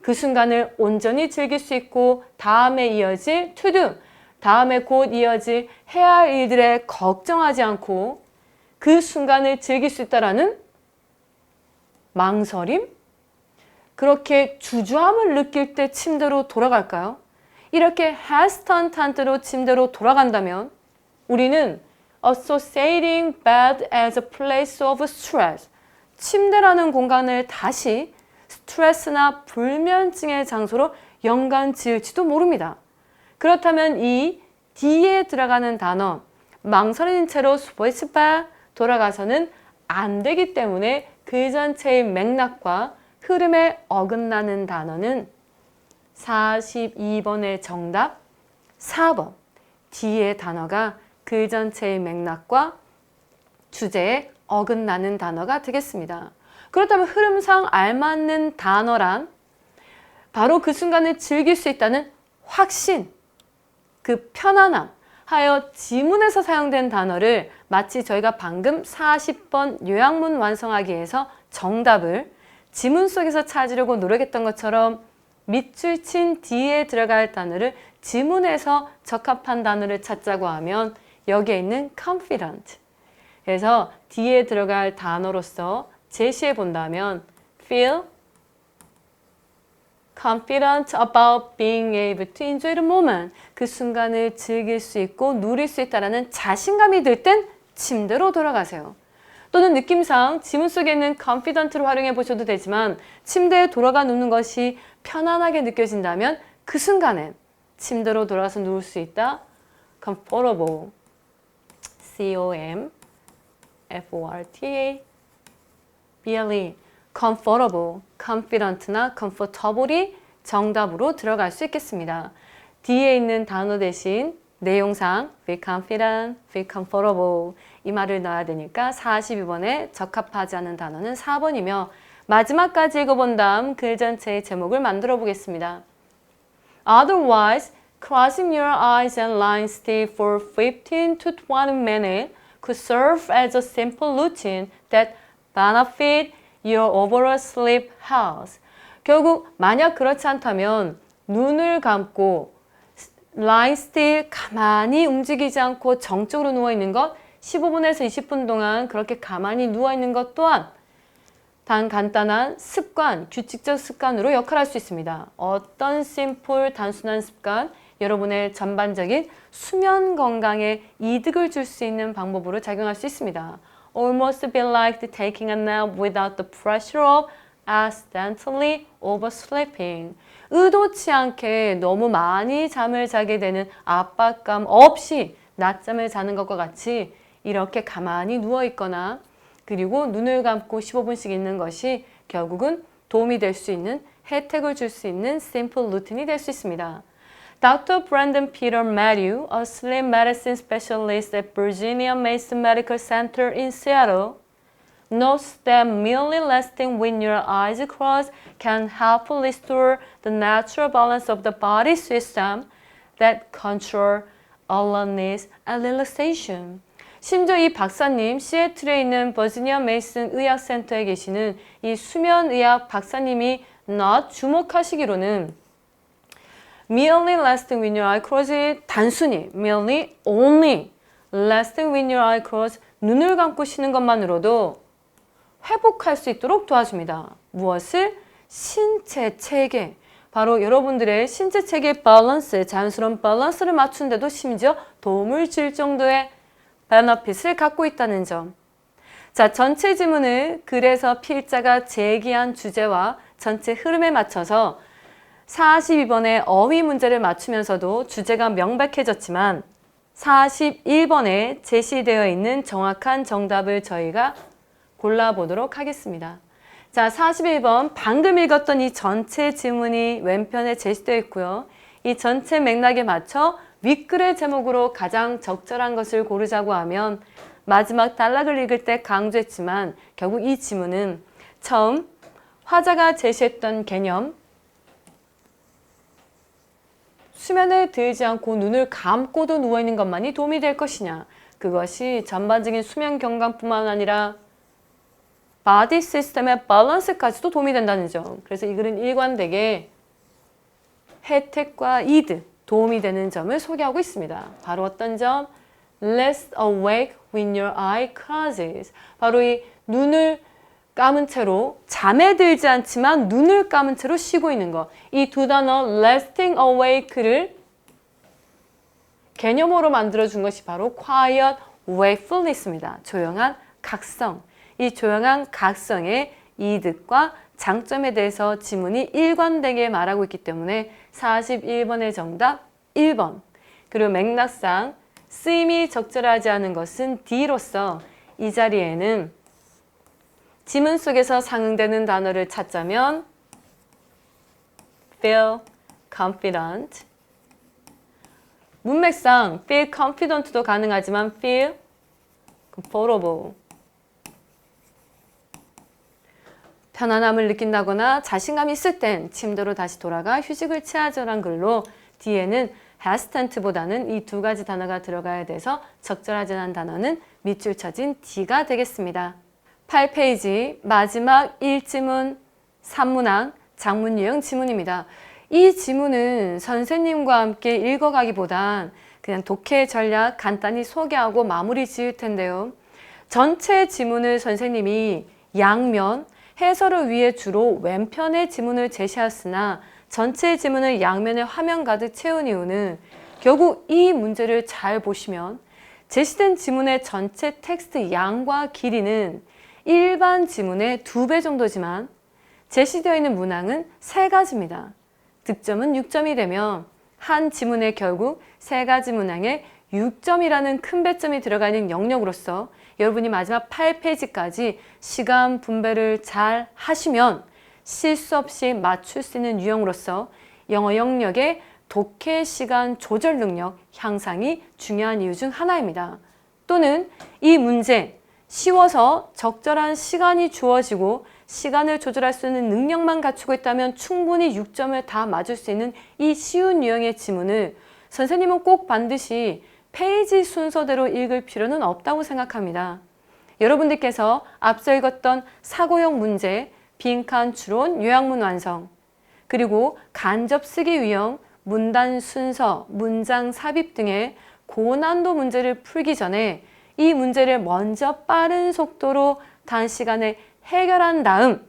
그 순간을 온전히 즐길 수 있고 다음에 이어질 to do, 다음에 곧 이어질 해야 할 일들에 걱정하지 않고 그 순간을 즐길 수 있다라는 망설임? 그렇게 주저함을 느낄 때 침대로 돌아갈까요? 이렇게 hesitant로 침대로 돌아간다면 우리는 associating bed as a place of stress, 침대라는 공간을 다시 스트레스나 불면증의 장소로 연관 지을지도 모릅니다. 그렇다면 이 D에 들어가는 단어, 망설이는 채로 switch back, 돌아가서는 안 되기 때문에 그 전체의 맥락과 흐름에 어긋나는 단어는 42번의 정답 4번 D의 단어가 그 전체의 맥락과 주제에 어긋나는 단어가 되겠습니다. 그렇다면 흐름상 알맞는 단어란 바로 그 순간을 즐길 수 있다는 확신, 그 편안함 하여 지문에서 사용된 단어를 마치 저희가 방금 40번 요약문 완성하기 위해서 정답을 지문 속에서 찾으려고 노력했던 것처럼 밑줄 친 D에 들어갈 단어를 지문에서 적합한 단어를 찾자고 하면 여기에 있는 confident. 그래서 D에 들어갈 단어로서 제시해 본다면 feel confident about being able to enjoy the moment. 그 순간을 즐길 수 있고 누릴 수 있다는 자신감이 들 땐 침대로 돌아가세요. 또는 느낌상 지문 속에 있는 confident를 활용해 보셔도 되지만 침대에 돌아가 눕는 것이 편안하게 느껴진다면 그 순간엔 침대로 돌아가서 누울 수 있다. comfortable, C-O-M-F-O-R-T-A BLE, comfortable, confident나 comfortable이 정답으로 들어갈 수 있겠습니다. 뒤에 있는 단어 대신 내용상 feel confident, feel comfortable 이 말을 넣어야 되니까 42번에 적합하지 않은 단어는 4번이며 마지막까지 읽어본 다음 글 전체의 제목을 만들어 보겠습니다. Otherwise, crossing your eyes and lying still for 15 to 20 minutes could serve as a simple routine that benefit your overall sleep health. 결국 만약 그렇지 않다면 눈을 감고 lying still 가만히 움직이지 않고 정적으로 누워있는 것 15분에서 20분 동안 그렇게 가만히 누워있는 것 또한 단 간단한 습관, 규칙적 습관으로 역할할 수 있습니다. 어떤 simple, 단순한 습관, 여러분의 전반적인 수면 건강에 이득을 줄 수 있는 방법으로 작용할 수 있습니다. Almost be like taking a nap without the pressure of accidentally oversleeping. 의도치 않게 너무 많이 잠을 자게 되는 압박감 없이 낮잠을 자는 것과 같이 이렇게 가만히 누워있거나 그리고 눈을 감고 15분씩 있는 것이 결국은 도움이 될 수 있는 혜택을 줄 수 있는 simple 루틴이 될 수 있습니다. Dr. Brandon Peter Matthew, a sleep medicine specialist at Virginia Mason Medical Center in Seattle, notes that merely resting with your eyes closed can help restore the natural balance of the body system that control alertness and relaxation. 심지어 이 박사님, 시애틀에 있는 버지니아 메이슨 의학센터에 계시는 이 수면의학 박사님이 주목하시기로는 merely resting with your eye closed, 단순히 merely, only resting with your eye closed, 눈을 감고 쉬는 것만으로도 회복할 수 있도록 도와줍니다. 무엇을? 신체 체계. 바로 여러분들의 신체 체계 밸런스, 자연스러운 밸런스를 맞추는데도 심지어 도움을 줄 정도의 베너핏을 갖고 있다는 점. 자, 전체 지문을 그래서 필자가 제기한 주제와 전체 흐름에 맞춰서 42번의 어휘 문제를 맞추면서도 주제가 명백해졌지만 41번에 제시되어 있는 정확한 정답을 저희가 골라보도록 하겠습니다. 자, 41번 방금 읽었던 이 전체 지문이 왼편에 제시되어 있고요. 이 전체 맥락에 맞춰 윗글의 제목으로 가장 적절한 것을 고르자고 하면 마지막 단락을 읽을 때 강조했지만 결국 이 지문은 처음 화자가 제시했던 개념 수면에 들지 않고 눈을 감고도 누워있는 것만이 도움이 될 것이냐, 그것이 전반적인 수면 건강뿐만 아니라 바디 시스템의 밸런스까지도 도움이 된다는 점. 그래서 이 글은 일관되게 혜택과 이득, 도움이 되는 점을 소개하고 있습니다. 바로 어떤 점? Rest awake when your eye closes. 바로 이 눈을 감은 채로 잠에 들지 않지만 눈을 감은 채로 쉬고 있는 것. 이 두 단어 resting awake를 개념으로 만들어준 것이 바로 quiet wakefulness입니다. 조용한 각성. 이 조용한 각성의 이득과 장점에 대해서 지문이 일관되게 말하고 있기 때문에 41번의 정답 1번. 그리고 맥락상 쓰임이 적절하지 않은 것은 D로서 이 자리에는 지문 속에서 상응되는 단어를 찾자면 feel confident. 문맥상 feel confident도 가능하지만 feel comfortable. 편안함을 느낀다거나 자신감이 있을 땐 침대로 다시 돌아가 휴식을 취하죠란 글로 뒤에는 hesitant보다는 이 두 가지 단어가 들어가야 돼서 적절하지 않은 단어는 밑줄 쳐진 D가 되겠습니다. 8페이지 마지막 1지문 3문항 장문 유형 지문입니다. 이 지문은 선생님과 함께 읽어가기보단 그냥 독해 전략 간단히 소개하고 마무리 지을 텐데요. 전체 지문을 선생님이 양면, 해설을 위해 주로 왼편의 지문을 제시하였으나 전체 지문을 양면에 화면 가득 채운 이유는 결국 이 문제를 잘 보시면 제시된 지문의 전체 텍스트 양과 길이는 일반 지문의 2배 정도지만 제시되어 있는 문항은 3가지입니다. 득점은 6점이 되며 한 지문에 결국 3가지 문항에 6점이라는 큰 배점이 들어가 있는 영역으로서 여러분이 마지막 8페이지까지 시간 분배를 잘 하시면 실수 없이 맞출 수 있는 유형으로서 영어 영역의 독해 시간 조절 능력 향상이 중요한 이유 중 하나입니다. 또는 이 문제, 쉬워서 적절한 시간이 주어지고 시간을 조절할 수 있는 능력만 갖추고 있다면 충분히 6점을 다 맞을 수 있는 이 쉬운 유형의 지문을 선생님은 꼭 반드시 페이지 순서대로 읽을 필요는 없다고 생각합니다. 여러분들께서 앞서 읽었던 사고형 문제, 빈칸 추론, 요약문 완성, 그리고 간접 쓰기 유형, 문단 순서, 문장 삽입 등의 고난도 문제를 풀기 전에 이 문제를 먼저 빠른 속도로 단시간에 해결한 다음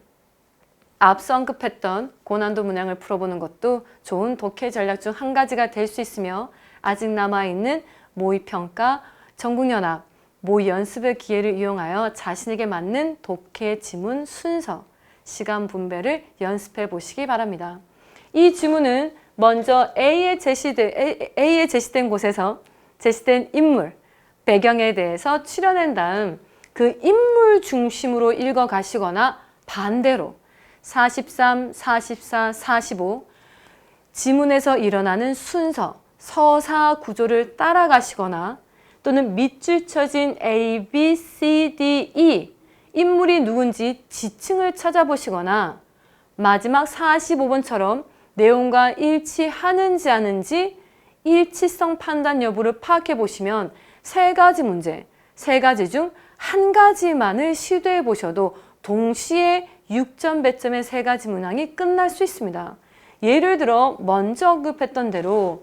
앞서 언급했던 고난도 문항을 풀어보는 것도 좋은 독해 전략 중 한 가지가 될 수 있으며 아직 남아있는 모의평가, 전국연합, 모의 연습의 기회를 이용하여 자신에게 맞는 독해 지문 순서, 시간 분배를 연습해 보시기 바랍니다. 이 지문은 먼저 A에 제시된 곳에서 제시된 인물, 배경에 대해서 추려낸 다음 그 인물 중심으로 읽어 가시거나 반대로 43, 44, 45 지문에서 일어나는 순서, 서사 구조를 따라가시거나 또는 밑줄 쳐진 A, B, C, D, E 인물이 누군지 지층을 찾아보시거나 마지막 45번처럼 내용과 일치하는지 아닌지 일치성 판단 여부를 파악해 보시면 세 가지 문제, 세 가지 중 한 가지만을 시도해 보셔도 동시에 6점 배점의 세 가지 문항이 끝날 수 있습니다. 예를 들어 먼저 언급했던 대로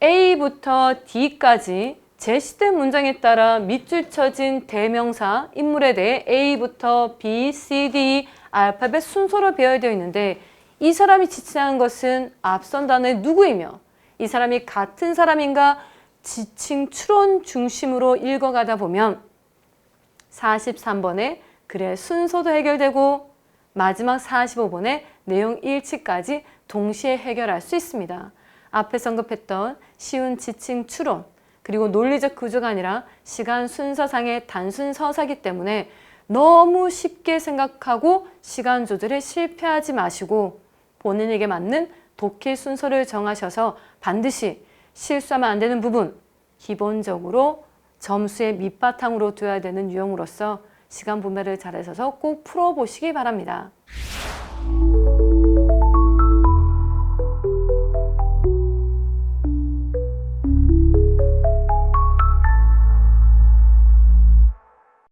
A부터 D까지 제시된 문장에 따라 밑줄 쳐진 대명사, 인물에 대해 A부터 B, C, D 알파벳 순서로 배열되어 있는데 이 사람이 지칭한 것은 앞선 단어의 누구이며 이 사람이 같은 사람인가 지칭 추론 중심으로 읽어가다 보면 43번에 글의 순서도 해결되고 마지막 45번에 내용 일치까지 동시에 해결할 수 있습니다. 앞에서 언급했던 쉬운 지칭 추론 그리고 논리적 구조가 아니라 시간 순서상의 단순 서사이기 때문에 너무 쉽게 생각하고 시간 조절에 실패하지 마시고 본인에게 맞는 독해 순서를 정하셔서 반드시 실수하면 안 되는 부분 기본적으로 점수의 밑바탕으로 둬야 되는 유형으로서 시간 분배를 잘하셔서 꼭 풀어보시기 바랍니다.